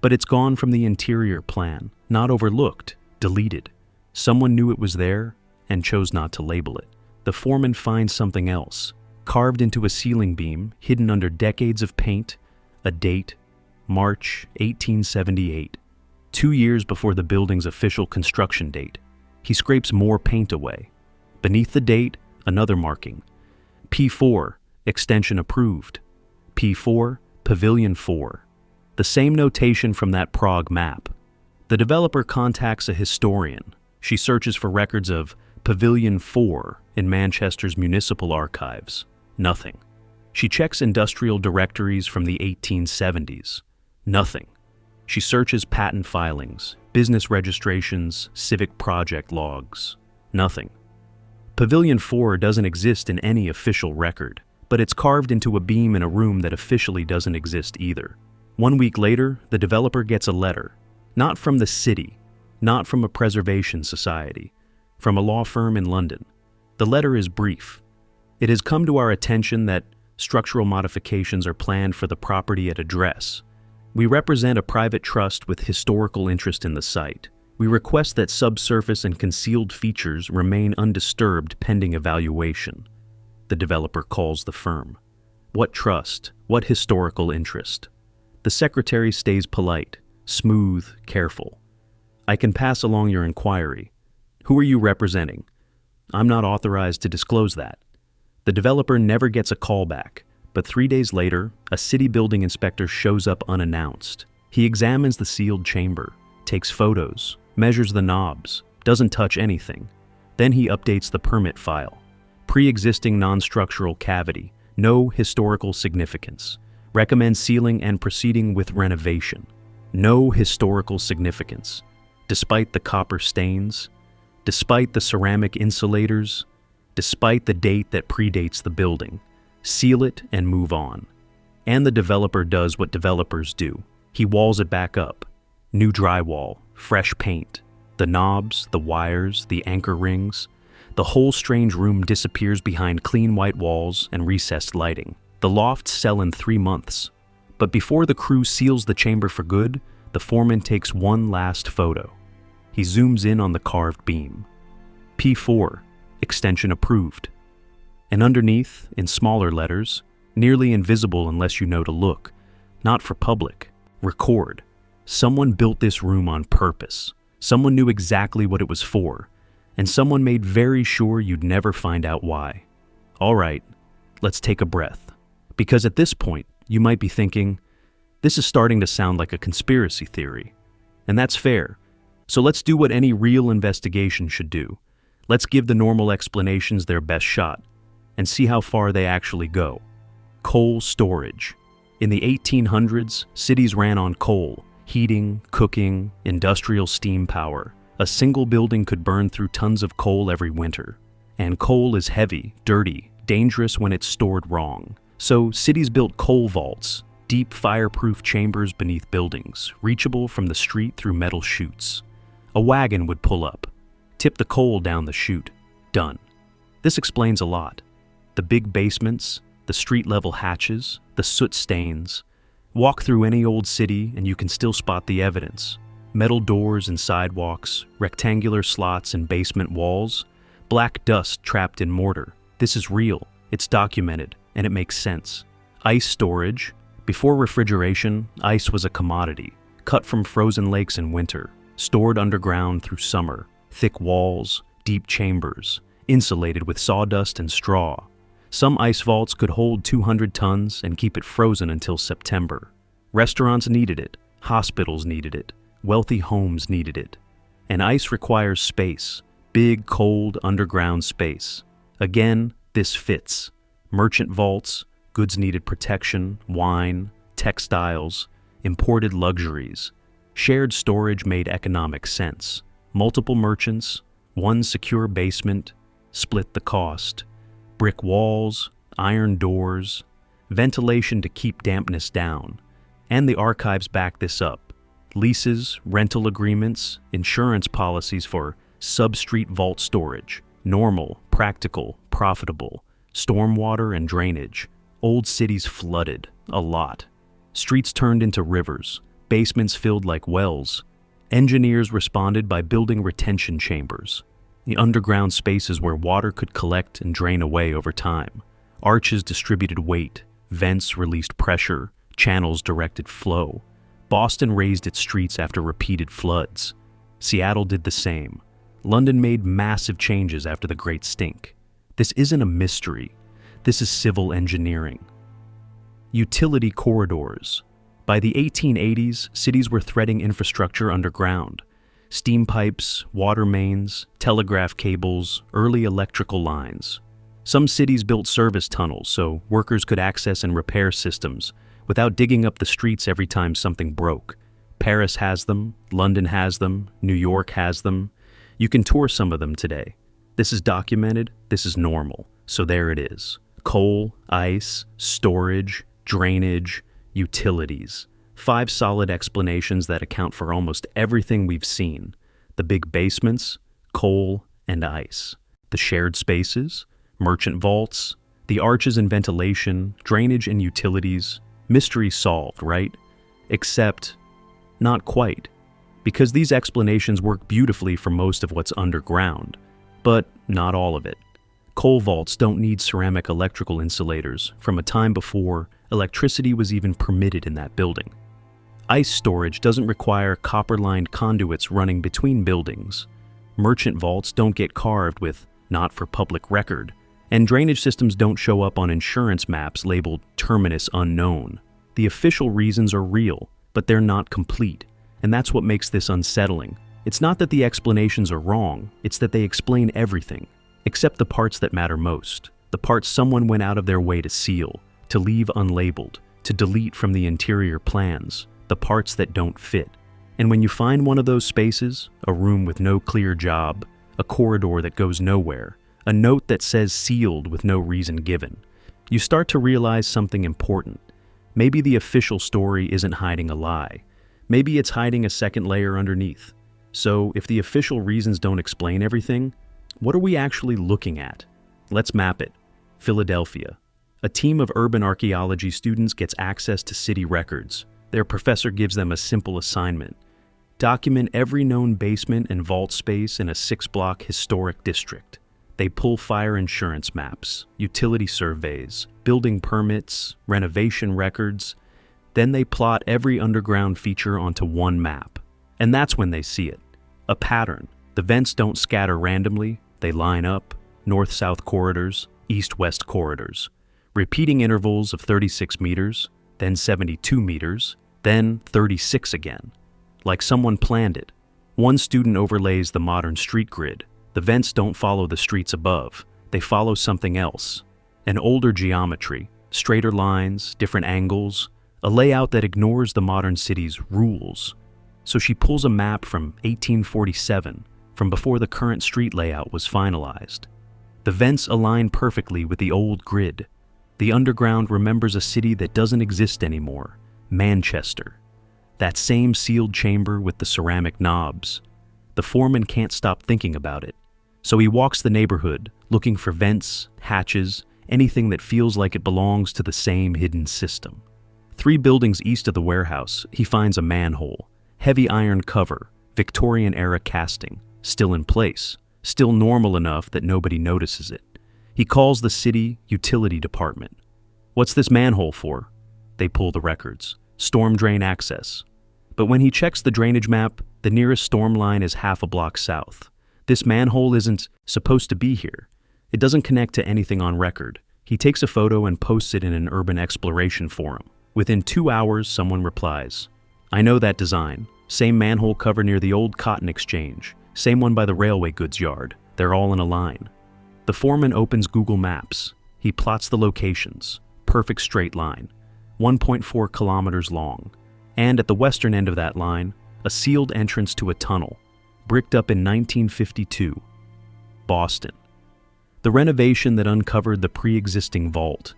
but it's gone from the interior plan, not overlooked, deleted. Someone knew it was there and chose not to label it. The foreman finds something else, carved into a ceiling beam, hidden under decades of paint, a date, March 1878, 2 years before the building's official construction date. He scrapes more paint away. Beneath the date, another marking. P4, extension approved. P4, Pavilion 4. The same notation from that Prague map. The developer contacts a historian. She searches for records of Pavilion 4 in Manchester's municipal archives. Nothing. She checks industrial directories from the 1870s. Nothing. She searches patent filings, business registrations, civic project logs. Nothing. Pavilion 4 doesn't exist in any official record, but it's carved into a beam in a room that officially doesn't exist either. 1 week later, the developer gets a letter. Not from the city, not from a preservation society, from a law firm in London. The letter is brief. It has come to our attention that structural modifications are planned for the property at address. We represent a private trust with historical interest in the site. We request that subsurface and concealed features remain undisturbed pending evaluation. The developer calls the firm. What trust? What historical interest? The secretary stays polite, smooth, careful. I can pass along your inquiry. Who are you representing? I'm not authorized to disclose that. The developer never gets a call back, but 3 days later, a city building inspector shows up unannounced. He examines the sealed chamber, takes photos, measures the knobs, doesn't touch anything. Then he updates the permit file. Pre-existing non-structural cavity, no historical significance. Recommends sealing and proceeding with renovation. No historical significance. Despite the copper stains, despite the ceramic insulators, despite the date that predates the building, seal it and move on. And the developer does what developers do. He walls it back up. New drywall, fresh paint, the knobs, the wires, the anchor rings. The whole strange room disappears behind clean white walls and recessed lighting. The lofts sell in 3 months. But before the crew seals the chamber for good, the foreman takes one last photo. He zooms in on the carved beam. P4, extension approved. And underneath, in smaller letters, nearly invisible unless you know to look, not for public, record. Someone built this room on purpose. Someone knew exactly what it was for, and someone made very sure you'd never find out why. All right, let's take a breath. Because at this point, you might be thinking, this is starting to sound like a conspiracy theory. And that's fair. So let's do what any real investigation should do. Let's give the normal explanations their best shot, and see how far they actually go. Coal storage. In the 1800s, cities ran on coal, heating, cooking, industrial steam power. A single building could burn through tons of coal every winter. And coal is heavy, dirty, dangerous when it's stored wrong. So cities built coal vaults, deep fireproof chambers beneath buildings, reachable from the street through metal chutes. A wagon would pull up, tip the coal down the chute. Done. This explains a lot. The big basements, the street-level hatches, the soot stains. Walk through any old city and you can still spot the evidence. Metal doors and sidewalks, rectangular slots and basement walls, black dust trapped in mortar. This is real, it's documented, and it makes sense. Ice storage. Before refrigeration, ice was a commodity, cut from frozen lakes in winter, stored underground through summer. Thick walls, deep chambers, insulated with sawdust and straw. Some ice vaults could hold 200 tons and keep it frozen until September. Restaurants needed it, hospitals needed it, wealthy homes needed it. And ice requires space, big, cold, underground space. Again, this fits. Merchant vaults, goods needed protection, wine, textiles, imported luxuries. Shared storage made economic sense. Multiple merchants, one secure basement, split the cost. Brick walls, iron doors, ventilation to keep dampness down. And the archives back this up. Leases, rental agreements, insurance policies for sub-street vault storage. Normal, practical, profitable. Stormwater and drainage. Old cities flooded, a lot. Streets turned into rivers, basements filled like wells. Engineers responded by building retention chambers, the underground spaces where water could collect and drain away over time. Arches distributed weight, vents released pressure, channels directed flow. Boston raised its streets after repeated floods. Seattle did the same. London made massive changes after the Great Stink. This isn't a mystery. This is civil engineering. Utility corridors. By the 1880s, cities were threading infrastructure underground. Steam pipes, water mains, telegraph cables, early electrical lines. Some cities built service tunnels so workers could access and repair systems without digging up the streets every time something broke. Paris has them, London has them, New York has them. You can tour some of them today. This is documented, this is normal, so there it is. Coal, ice, storage, drainage, utilities. 5 solid explanations that account for almost everything we've seen. The big basements, coal, and ice. The shared spaces, merchant vaults, the arches and ventilation, drainage and utilities. Mystery solved, right? Except, not quite, because these explanations work beautifully for most of what's underground, but not all of it. Coal vaults don't need ceramic electrical insulators from a time before electricity was even permitted in that building. Ice storage doesn't require copper-lined conduits running between buildings. Merchant vaults don't get carved with "not for public record," and drainage systems don't show up on insurance maps labeled Terminus unknown. The official reasons are real, but they're not complete, and that's what makes this unsettling. It's not that the explanations are wrong, it's that they explain everything, except the parts that matter most, the parts someone went out of their way to seal, to leave unlabeled, to delete from the interior plans, the parts that don't fit. And when you find one of those spaces, a room with no clear job, a corridor that goes nowhere, a note that says sealed with no reason given, you start to realize something important. Maybe the official story isn't hiding a lie. Maybe it's hiding a second layer underneath. So if the official reasons don't explain everything, what are we actually looking at? Let's map it. Philadelphia. A team of urban archaeology students gets access to city records. Their professor gives them a simple assignment. Document every known basement and vault space in a 6-block historic district. They pull fire insurance maps, utility surveys, building permits, renovation records. Then they plot every underground feature onto one map. And that's when they see it. A pattern. The vents don't scatter randomly. They line up. North-south corridors, east-west corridors. Repeating intervals of 36 meters, then 72 meters, then 36 again. Like someone planned it. One student overlays the modern street grid. The vents don't follow the streets above. They follow something else. An older geometry, straighter lines, different angles, a layout that ignores the modern city's rules. So she pulls a map from 1847, from before the current street layout was finalized. The vents align perfectly with the old grid. The underground remembers a city that doesn't exist anymore, Manchester. That same sealed chamber with the ceramic knobs. The foreman can't stop thinking about it. So he walks the neighborhood, looking for vents, hatches, anything that feels like it belongs to the same hidden system. 3 buildings east of the warehouse, he finds a manhole. Heavy iron cover, Victorian-era casting, still in place, still normal enough that nobody notices it. He calls the city utility department. "What's this manhole for?" They pull the records. "Storm drain access." But when he checks the drainage map, the nearest storm line is half a block south. This manhole isn't supposed to be here. It doesn't connect to anything on record. He takes a photo and posts it in an urban exploration forum. Within 2 hours, someone replies, "I know that design. Same manhole cover near the old cotton exchange. Same one by the railway goods yard. They're all in a line." The foreman opens Google Maps. He plots the locations. Perfect straight line. 1.4 kilometers long. And at the western end of that line, a sealed entrance to a tunnel, bricked up in 1952. Boston. The renovation that uncovered the pre-existing vault.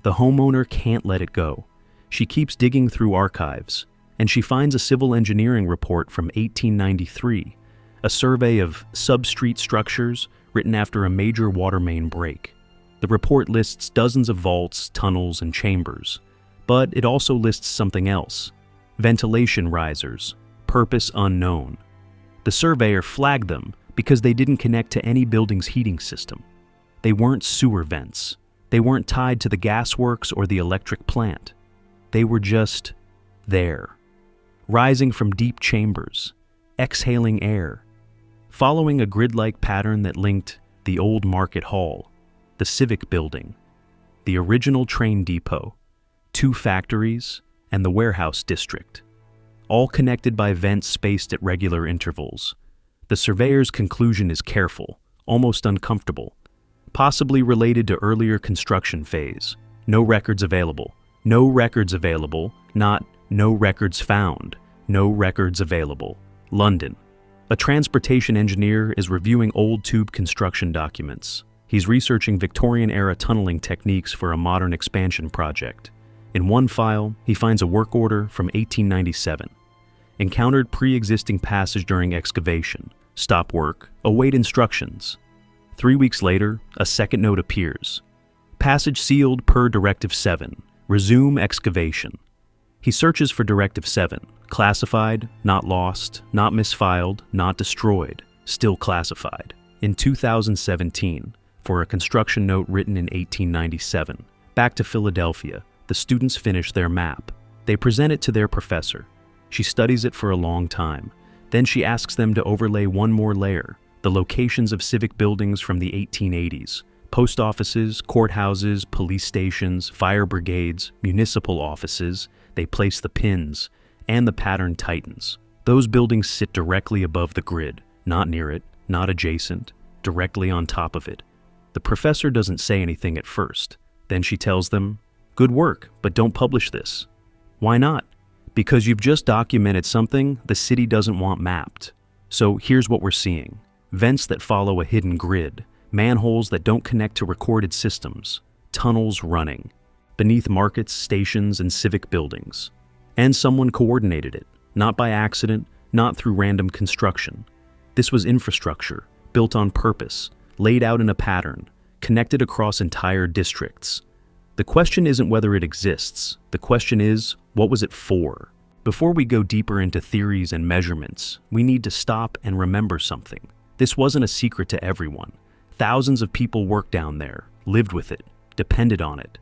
The homeowner can't let it go. She keeps digging through archives, and she finds a civil engineering report from 1893, a survey of sub-street structures written after a major water main break. The report lists dozens of vaults, tunnels, and chambers, but it also lists something else: ventilation risers, purpose unknown. The surveyor flagged them because they didn't connect to any building's heating system. They weren't sewer vents. They weren't tied to the gasworks or the electric plant. They were just there, rising from deep chambers, exhaling air, following a grid-like pattern that linked the old market hall, the civic building, the original train depot, 2 factories, and the warehouse district, all connected by vents spaced at regular intervals. The surveyor's conclusion is careful, almost uncomfortable, possibly related to earlier construction phase. No records available. No records available, not no records found. No records available. London. A transportation engineer is reviewing old tube construction documents. He's researching Victorian-era tunneling techniques for a modern expansion project. In one file, he finds a work order from 1897. Encountered pre-existing passage during excavation. Stop work. Await instructions. 3 weeks later, a second note appears. Passage sealed per Directive 7. Resume excavation. He searches for Directive 7, classified, not lost, not misfiled, not destroyed, still classified, in 2017, for a construction note written in 1897. Back to Philadelphia, the students finish their map. They present it to their professor. She studies it for a long time. Then she asks them to overlay one more layer, the locations of civic buildings from the 1880s. Post offices, courthouses, police stations, fire brigades, municipal offices. They place the pins, and the pattern tightens. Those buildings sit directly above the grid, not near it, not adjacent, directly on top of it. The professor doesn't say anything at first. Then she tells them, "Good work, but don't publish this." Why not? Because you've just documented something the city doesn't want mapped. So here's what we're seeing. Vents that follow a hidden grid, manholes that don't connect to recorded systems, tunnels running, beneath markets, stations, and civic buildings. And someone coordinated it, not by accident, not through random construction. This was infrastructure, built on purpose, laid out in a pattern, connected across entire districts. The question isn't whether it exists. The question is, what was it for? Before we go deeper into theories and measurements, we need to stop and remember something. This wasn't a secret to everyone. Thousands of people worked down there, lived with it, depended on it.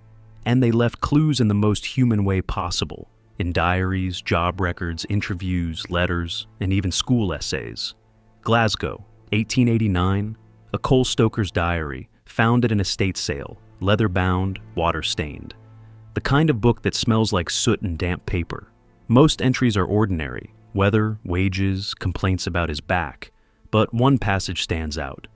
And they left clues in the most human way possible, in diaries, job records, interviews, letters, and even school essays. Glasgow, 1889, a coal stoker's diary, found at an estate sale, leather-bound, water-stained. The kind of book that smells like soot and damp paper. Most entries are ordinary, weather, wages, complaints about his back. But one passage stands out.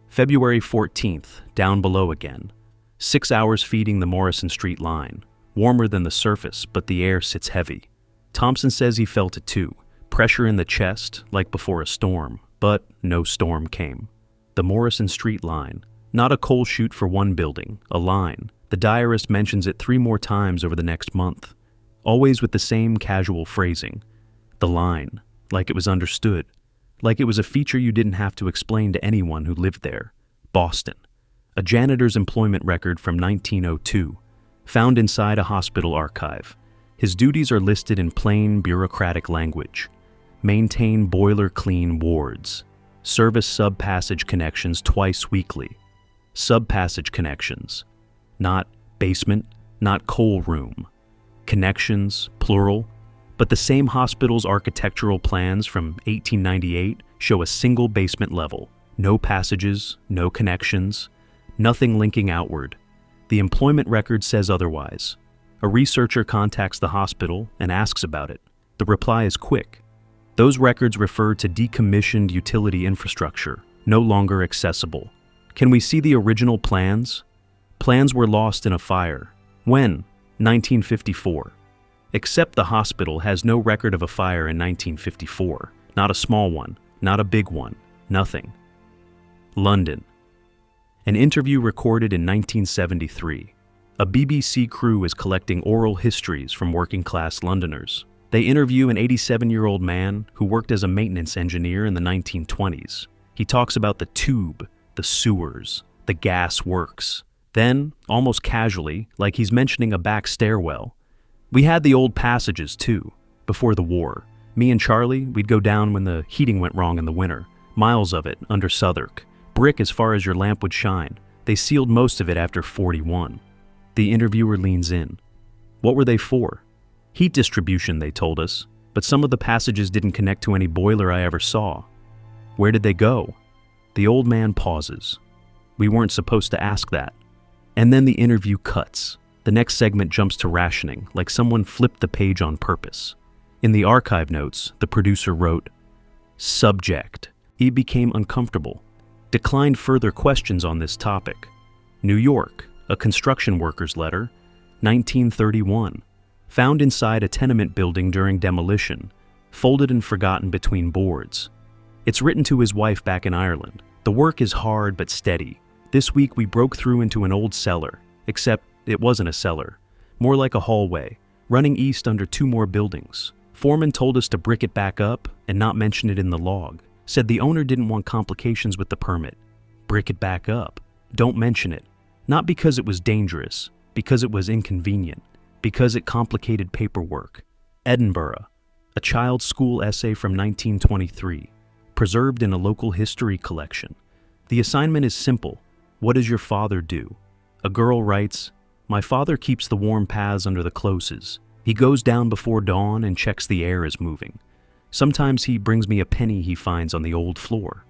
February 14th, down below again. 6 hours feeding the Morrison Street line. Warmer than the surface, but the air sits heavy. Thompson says he felt it too. Pressure in the chest, like before a storm. But no storm came. The Morrison Street line. Not a coal chute for one building, a line. The diarist mentions it 3 more times over the next month. Always with the same casual phrasing. The line, like it was understood. Like it was a feature you didn't have to explain to anyone who lived there. Boston. A janitor's employment record from 1902, found inside a hospital archive. His duties are listed in plain bureaucratic language. Maintain boiler-clean wards. Service sub-passage connections twice weekly. Sub-passage connections. Not basement, not coal room. Connections, plural. But the same hospital's architectural plans from 1898 show a single basement level. No passages, no connections, nothing linking outward. The employment record says otherwise. A researcher contacts the hospital and asks about it. The reply is quick. Those records refer to decommissioned utility infrastructure, no longer accessible. Can we see the original plans? Plans were lost in a fire. When? 1954. Except the hospital has no record of a fire in 1954. Not a small one, not a big one, nothing. London. An interview recorded in 1973. A BBC crew is collecting oral histories from working-class Londoners. They interview an 87-year-old man who worked as a maintenance engineer in the 1920s. He talks about the tube, the sewers, the gas works. Then, almost casually, like he's mentioning a back stairwell, "We had the old passages, too, before the war. Me and Charlie, we'd go down when the heating went wrong in the winter. Miles of it, under Southwark. Brick as far as your lamp would shine. They sealed most of it after 41. The interviewer leans in. What were they for? Heat distribution, they told us, but some of the passages didn't connect to any boiler I ever saw. Where did they go? The old man pauses. We weren't supposed to ask that. And then the interview cuts. The next segment jumps to rationing, like someone flipped the page on purpose. In the archive notes, the producer wrote, "Subject." He became uncomfortable. Declined further questions on this topic. New York, a construction worker's letter, 1931. Found inside a tenement building during demolition, folded and forgotten between boards. It's written to his wife back in Ireland. The work is hard but steady. This week we broke through into an old cellar, except it wasn't a cellar, more like a hallway, running east under 2 more buildings. Foreman told us to brick it back up and not mention it in the log. Said the owner didn't want complications with the permit. Brick it back up. Don't mention it. Not because it was dangerous, because it was inconvenient, because it complicated paperwork. Edinburgh, a child's school essay from 1923, preserved in a local history collection. The assignment is simple. What does your father do? A girl writes, "My father keeps the warm paths under the closes. He goes down before dawn and checks the air is moving. Sometimes he brings me a penny he finds on the old floor."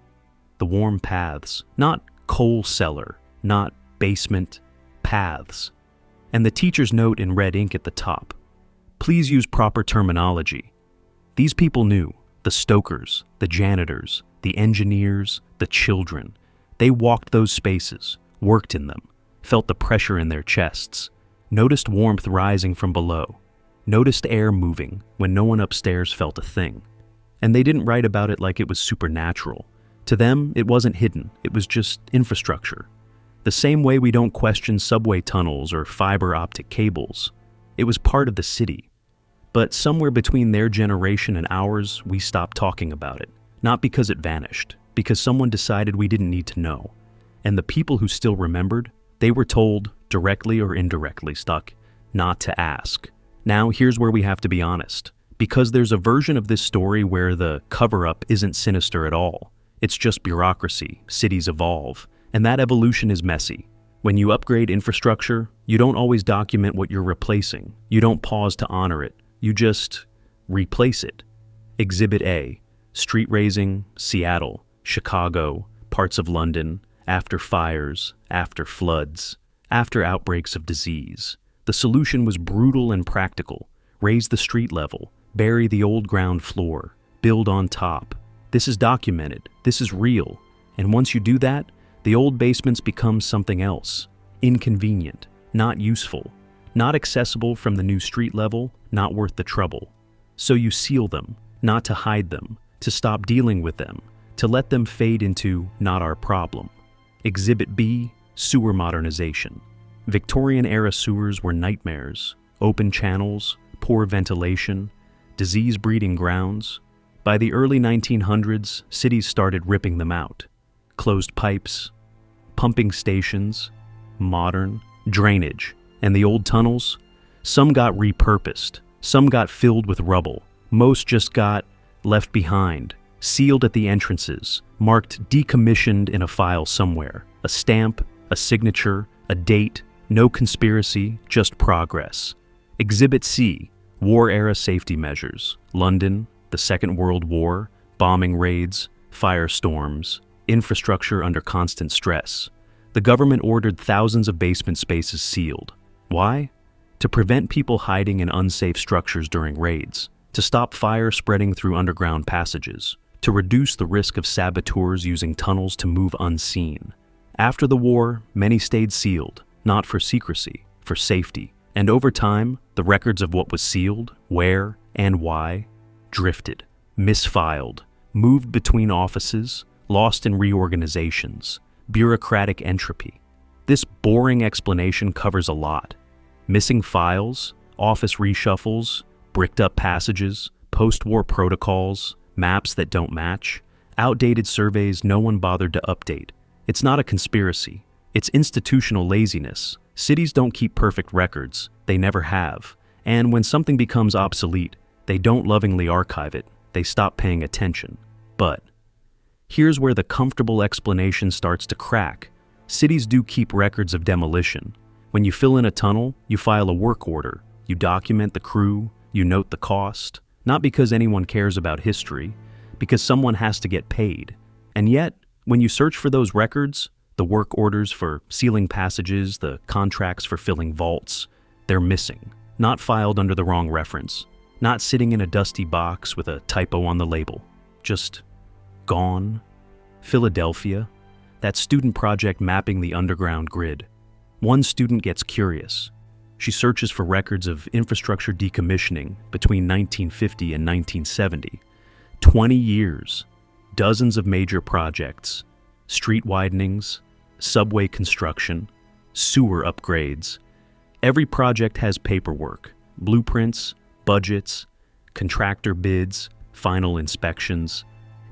The warm paths, not coal cellar, not basement, paths. And the teacher's note in red ink at the top. Please use proper terminology. These people knew, the stokers, the janitors, the engineers, the children. They walked those spaces, worked in them, felt the pressure in their chests, noticed warmth rising from below, noticed air moving when no one upstairs felt a thing. And they didn't write about it like it was supernatural. To them, it wasn't hidden, it was just infrastructure. The same way we don't question subway tunnels or fiber optic cables. It was part of the city. But somewhere between their generation and ours, we stopped talking about it. Not because it vanished, because someone decided we didn't need to know. And the people who still remembered, they were told, directly or indirectly stuck, not to ask. Now here's where we have to be honest. Because there's a version of this story where the cover-up isn't sinister at all. It's just bureaucracy, cities evolve, and that evolution is messy. When you upgrade infrastructure, you don't always document what you're replacing. You don't pause to honor it. You just replace it. Exhibit A, street raising, Seattle, Chicago, parts of London, after fires, after floods, after outbreaks of disease. The solution was brutal and practical. Raise the street level, bury the old ground floor, build on top. This is documented, this is real. And once you do that, the old basements become something else. Inconvenient, not useful, not accessible from the new street level, not worth the trouble. So you seal them, not to hide them, to stop dealing with them, to let them fade into not our problem. Exhibit B, sewer modernization. Victorian-era sewers were nightmares, open channels, poor ventilation, disease-breeding grounds. By the early 1900s, cities started ripping them out. Closed pipes, pumping stations, modern, drainage, and the old tunnels, some got repurposed, some got filled with rubble, most just got left behind, sealed at the entrances, marked decommissioned in a file somewhere, a stamp, a signature, a date, no conspiracy, just progress. Exhibit C, war-era safety measures, London, the Second World War, bombing raids, firestorms, infrastructure under constant stress. The government ordered thousands of basement spaces sealed. Why? To prevent people hiding in unsafe structures during raids, to stop fire spreading through underground passages, to reduce the risk of saboteurs using tunnels to move unseen. After the war, many stayed sealed, not for secrecy, for safety. And over time, the records of what was sealed, where, and why, drifted, misfiled, moved between offices, lost in reorganizations, bureaucratic entropy. This boring explanation covers a lot. Missing files, office reshuffles, bricked-up passages, post-war protocols, maps that don't match, outdated surveys no one bothered to update. It's not a conspiracy. It's institutional laziness. Cities don't keep perfect records. They never have. And when something becomes obsolete, they don't lovingly archive it. They stop paying attention. But here's where the comfortable explanation starts to crack. Cities do keep records of demolition. When you fill in a tunnel, you file a work order. You document the crew. You note the cost. Not because anyone cares about history, because someone has to get paid. And yet, when you search for those records, the work orders for sealing passages, the contracts for filling vaults, they're missing. Not filed under the wrong reference. Not sitting in a dusty box with a typo on the label. Just gone. Philadelphia. That student project mapping the underground grid. One student gets curious. She searches for records of infrastructure decommissioning between 1950 and 1970. 20 years. Dozens of major projects. Street widenings, subway construction, sewer upgrades. Every project has paperwork, blueprints, budgets, contractor bids, final inspections,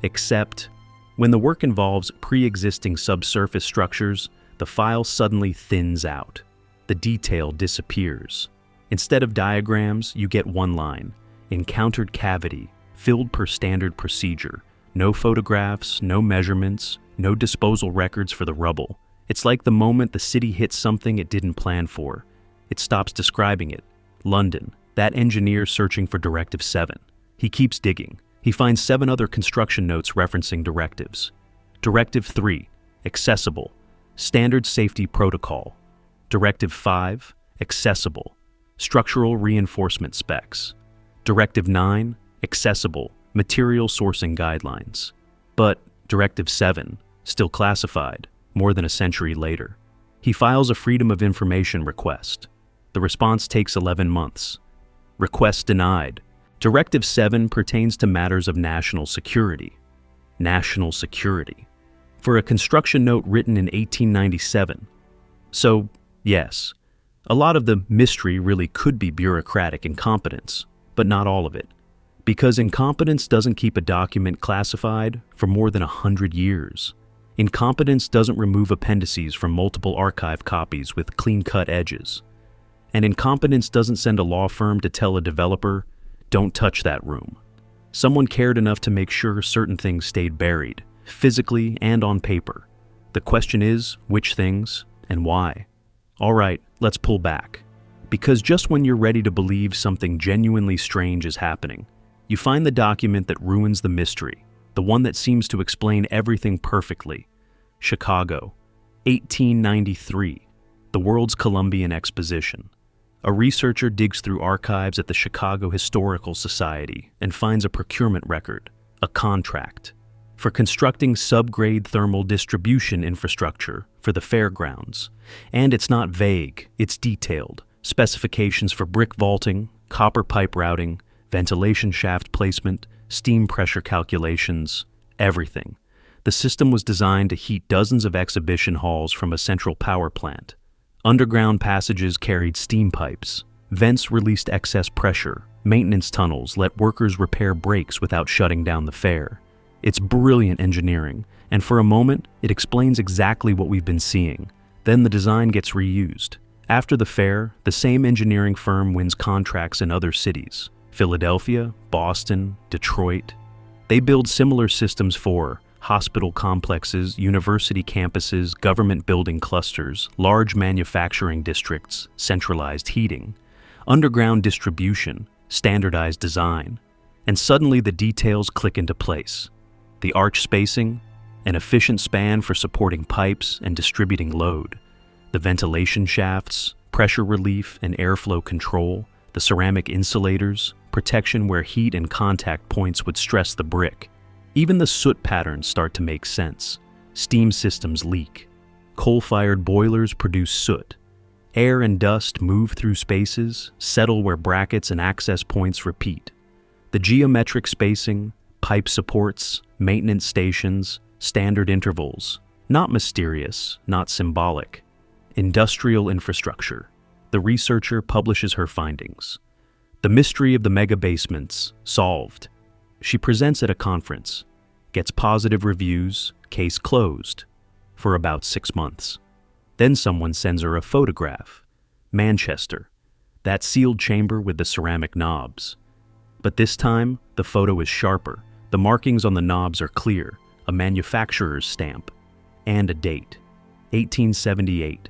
except when the work involves pre-existing subsurface structures, the file suddenly thins out. The detail disappears. Instead of diagrams, you get one line. encountered cavity, filled per standard procedure. No photographs, no measurements, no disposal records for the rubble. It's like the moment the city hits something it didn't plan for. It stops describing it. London, that engineer searching for Directive 7. He keeps digging. He finds 7 other construction notes referencing directives. Directive 3, accessible, standard safety protocol. Directive 5, accessible, structural reinforcement specs. Directive 9, accessible, material sourcing guidelines. But Directive 7, still classified, more than a century later. He files a Freedom of Information request. The response takes 11 months. Request denied. Directive 7 pertains to matters of national security. National security. For a construction note written in 1897. So, yes, a lot of the mystery really could be bureaucratic incompetence, but not all of it. Because incompetence doesn't keep a document classified for more than 100 years. Incompetence doesn't remove appendices from multiple archive copies with clean-cut edges. And incompetence doesn't send a law firm to tell a developer, don't touch that room. Someone cared enough to make sure certain things stayed buried, physically and on paper. The question is, which things and why? All right, let's pull back. Because just when you're ready to believe something genuinely strange is happening, you find the document that ruins the mystery, the one that seems to explain everything perfectly. Chicago, 1893, the World's Columbian Exposition. A researcher digs through archives at the Chicago Historical Society and finds a procurement record, a contract, for constructing subgrade thermal distribution infrastructure for the fairgrounds. And it's not vague, it's detailed. Specifications for brick vaulting, copper pipe routing, ventilation shaft placement, steam pressure calculations, everything. The system was designed to heat dozens of exhibition halls from a central power plant. Underground passages carried steam pipes. Vents released excess pressure. Maintenance tunnels let workers repair breaks without shutting down the fair. It's brilliant engineering, and for a moment, it explains exactly what we've been seeing. Then the design gets reused. After the fair, the same engineering firm wins contracts in other cities. Philadelphia, Boston, Detroit. They build similar systems for hospital complexes, university campuses, government building clusters, large manufacturing districts, centralized heating, underground distribution, standardized design. And suddenly the details click into place. The arch spacing, an efficient span for supporting pipes and distributing load, the ventilation shafts, pressure relief and airflow control, the ceramic insulators, protection where heat and contact points would stress the brick. Even the soot patterns start to make sense. Steam systems leak. Coal-fired boilers produce soot. Air and dust move through spaces, settle where brackets and access points repeat. The geometric spacing, pipe supports, maintenance stations, standard intervals. Not mysterious, not symbolic. Industrial infrastructure. The researcher publishes her findings. The mystery of the mega basements, solved. She presents at a conference, gets positive reviews, case closed, for about 6 months. Then someone sends her a photograph. Manchester, that sealed chamber with the ceramic knobs. But this time, the photo is sharper. The markings on the knobs are clear, a manufacturer's stamp, and a date, 1878.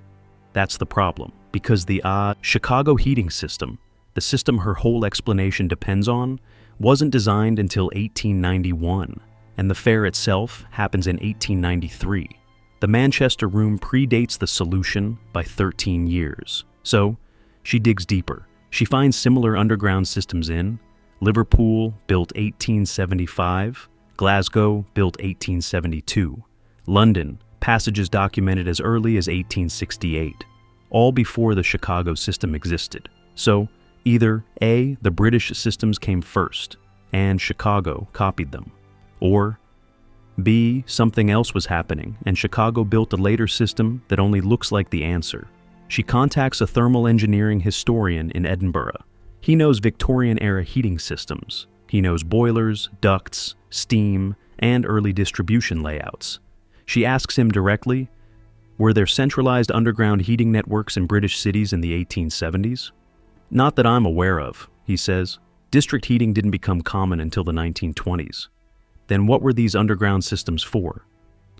That's the problem, because the Chicago heating system, the system her whole explanation depends on, wasn't designed until 1891, and the fair itself happens in 1893. The Manchester room predates the solution by 13 years. So, she digs deeper. She finds similar underground systems in Liverpool, built 1875, Glasgow, built 1872, London, passages documented as early as 1868, all before the Chicago system existed. So, either A, the British systems came first, and Chicago copied them, or B, something else was happening, and Chicago built a later system that only looks like the answer. She contacts a thermal engineering historian in Edinburgh. He knows Victorian-era heating systems. He knows boilers, ducts, steam, and early distribution layouts. She asks him directly, were there centralized underground heating networks in British cities in the 1870s? Not that I'm aware of, he says. District heating didn't become common until the 1920s. Then what were these underground systems for?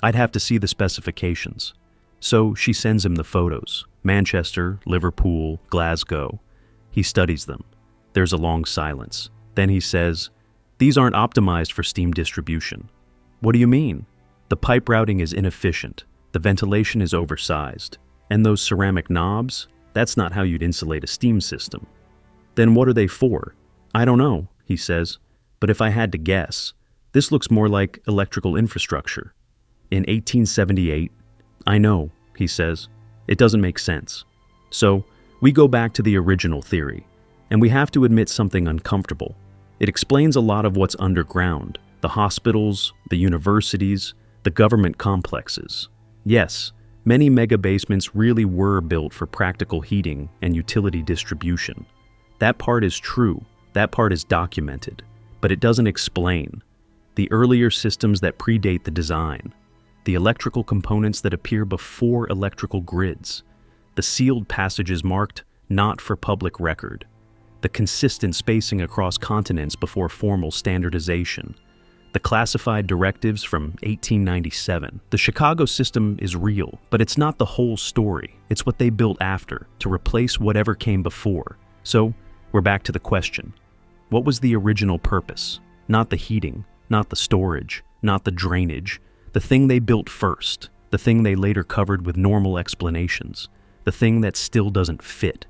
I'd have to see the specifications. So she sends him the photos. Manchester, Liverpool, Glasgow. He studies them. There's a long silence. Then he says, "These aren't optimized for steam distribution." "What do you mean?" "The pipe routing is inefficient. The ventilation is oversized. And those ceramic knobs? That's not how you'd insulate a steam system." "Then what are they for?" "I don't know," he says. "But if I had to guess, this looks more like electrical infrastructure." In 1878, "I know," he says. "It doesn't make sense." So we go back to the original theory, and we have to admit something uncomfortable. It explains a lot of what's underground: the hospitals, the universities, the government complexes. Yes, many mega basements really were built for practical heating and utility distribution. That part is true, that part is documented, but it doesn't explain the earlier systems that predate the design, the electrical components that appear before electrical grids, the sealed passages marked not for public record, the consistent spacing across continents before formal standardization, the classified directives from 1897. The Chicago system is real, but it's not the whole story. It's what they built after, to replace whatever came before. So, we're back to the question. What was the original purpose? Not the heating, not the storage, not the drainage. The thing they built first, the thing they later covered with normal explanations, the thing that still doesn't fit.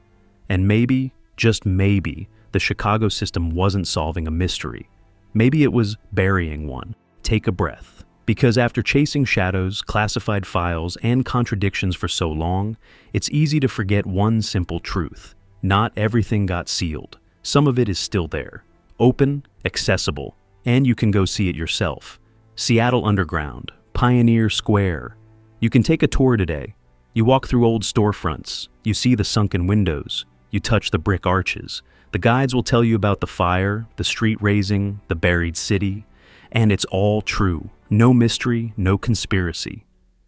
And maybe, just maybe, the Chicago system wasn't solving a mystery. Maybe it was burying one. Take a breath. Because after chasing shadows, classified files, and contradictions for so long, it's easy to forget one simple truth. Not everything got sealed. Some of it is still there. Open, accessible, and you can go see it yourself. Seattle Underground, Pioneer Square. You can take a tour today. You walk through old storefronts. You see the sunken windows. You touch the brick arches. The guides will tell you about the fire, the street raising, the buried city. And it's all true. No mystery, no conspiracy.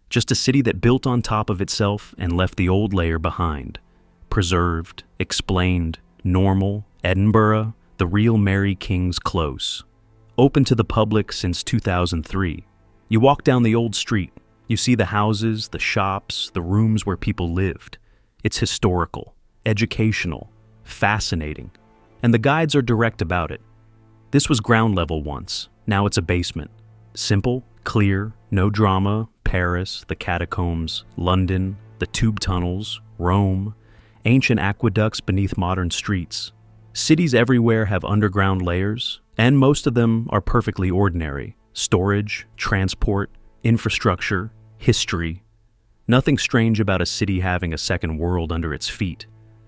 Just a city that built on top of itself and left the old layer behind. Preserved, explained, normal, Edinburgh, the real Mary King's Close. Open to the public since 2003. You walk down the old street. You see the houses, the shops, the rooms where people lived. It's historical, educational, fascinating. And the guides are direct about it. This was ground level once. Now it's a basement. Simple, clear, no drama. Paris, the catacombs, London, the tube tunnels, Rome, ancient aqueducts beneath modern streets. Cities everywhere have underground layers, and most of them are perfectly ordinary. Storage, transport, infrastructure, history. Nothing strange about a city having a second world under its feet.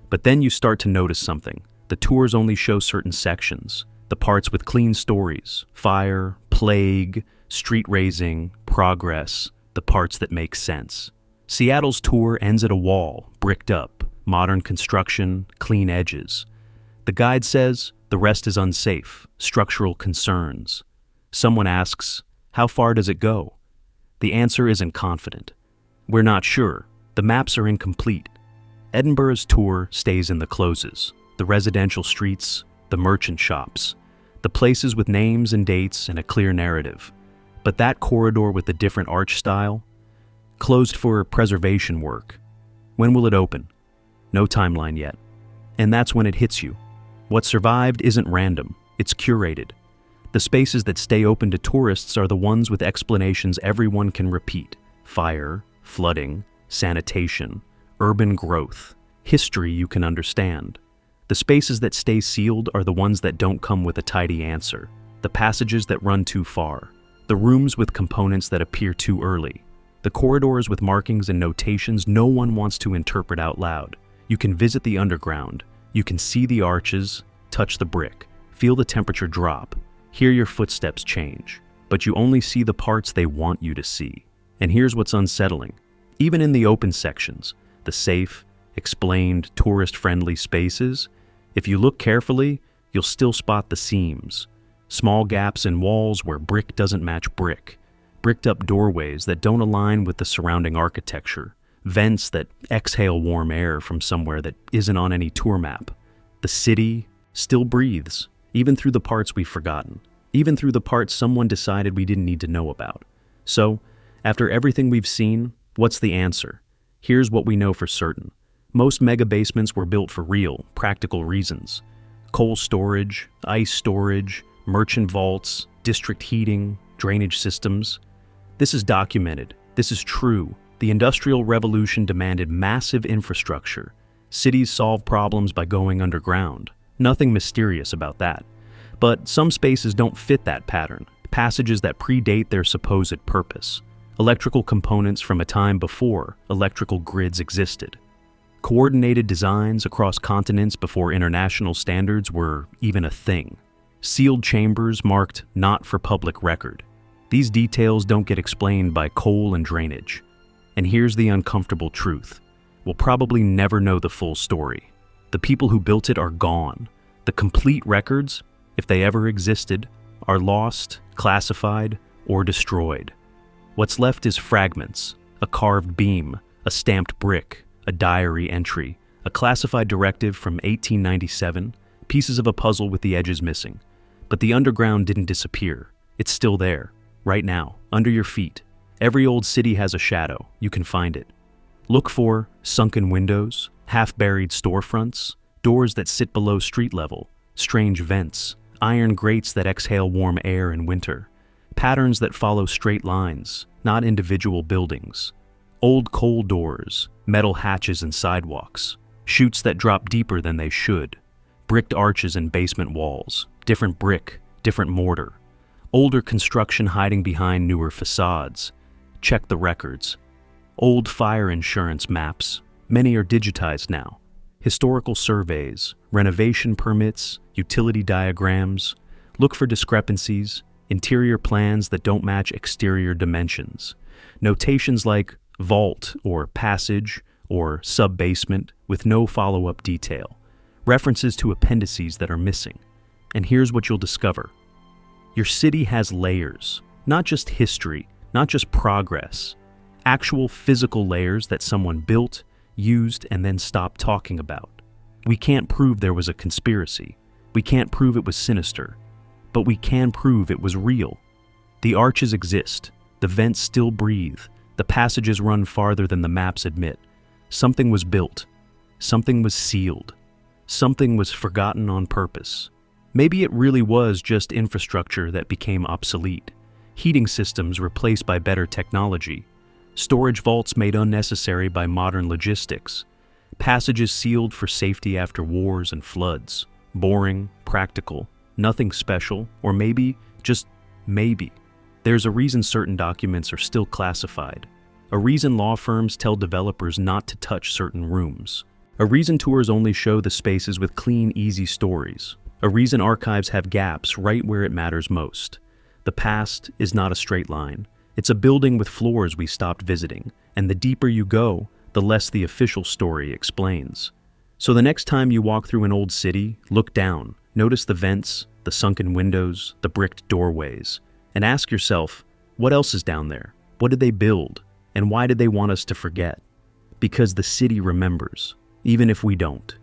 But then you start to notice something. The tours only show certain sections. The parts with clean stories, fire, plague, street raising, progress, the parts that make sense. Seattle's tour ends at a wall, bricked up, modern construction, clean edges. The guide says the rest is unsafe, structural concerns. Someone asks, how far does it go? The answer isn't confident. We're not sure. The maps are incomplete. Edinburgh's tour stays in the closes, the residential streets, the merchant shops, the places with names and dates and a clear narrative. But that corridor with the different arch style? Closed for preservation work. When will it open? No timeline yet. And that's when it hits you. What survived isn't random, it's curated. The spaces that stay open to tourists are the ones with explanations everyone can repeat. Fire, flooding, sanitation, urban growth, history you can understand. The spaces that stay sealed are the ones that don't come with a tidy answer. The passages that run too far. The rooms with components that appear too early. The corridors with markings and notations no one wants to interpret out loud. You can visit the underground. You can see the arches, touch the brick, feel the temperature drop, hear your footsteps change. But you only see the parts they want you to see. And here's what's unsettling. Even in the open sections, the safe, explained, tourist-friendly spaces, if you look carefully, you'll still spot the seams. Small gaps in walls where brick doesn't match brick. Bricked-up doorways that don't align with the surrounding architecture. Vents that exhale warm air from somewhere that isn't on any tour map. The city still breathes, even through the parts we've forgotten, even through the parts someone decided we didn't need to know about. So, after everything we've seen, what's the answer? Here's what we know for certain. Most mega basements were built for real, practical reasons. Coal storage, ice storage, merchant vaults, district heating, drainage systems. This is documented. This is true. The Industrial Revolution demanded massive infrastructure. Cities solve problems by going underground. Nothing mysterious about that. But some spaces don't fit that pattern, passages that predate their supposed purpose. Electrical components from a time before electrical grids existed. Coordinated designs across continents before international standards were even a thing. Sealed chambers marked not for public record. These details don't get explained by coal and drainage. And here's the uncomfortable truth. We'll probably never know the full story. The people who built it are gone. The complete records, if they ever existed, are lost, classified, or destroyed. What's left is fragments, a carved beam, a stamped brick, a diary entry, a classified directive from 1897, pieces of a puzzle with the edges missing. But the underground didn't disappear. It's still there, right now, under your feet. Every old city has a shadow. You can find it. Look for sunken windows, half-buried storefronts, doors that sit below street level, strange vents, iron grates that exhale warm air in winter, patterns that follow straight lines, not individual buildings, old coal doors, metal hatches and sidewalks, chutes that drop deeper than they should, bricked arches and basement walls, different brick, different mortar, older construction hiding behind newer facades. Check the records. Old fire insurance maps, many are digitized now. Historical surveys, renovation permits, utility diagrams. Look for discrepancies, interior plans that don't match exterior dimensions. Notations like vault or passage or sub-basement with no follow-up detail. References to appendices that are missing. And here's what you'll discover. Your city has layers, not just history, not just progress. Actual physical layers that someone built, used, and then stopped talking about. We can't prove there was a conspiracy. We can't prove it was sinister. But we can prove it was real. The arches exist. The vents still breathe. The passages run farther than the maps admit. Something was built. Something was sealed. Something was forgotten on purpose. Maybe it really was just infrastructure that became obsolete. Heating systems replaced by better technology. Storage vaults made unnecessary by modern logistics. Passages sealed for safety after wars and floods. Boring, practical, nothing special, or maybe, just maybe, there's a reason certain documents are still classified. A reason law firms tell developers not to touch certain rooms. A reason tours only show the spaces with clean, easy stories. A reason archives have gaps right where it matters most. The past is not a straight line. It's a building with floors we stopped visiting, and the deeper you go, the less the official story explains. So the next time you walk through an old city, look down, notice the vents, the sunken windows, the bricked doorways, and ask yourself, what else is down there? What did they build? And why did they want us to forget? Because the city remembers, even if we don't.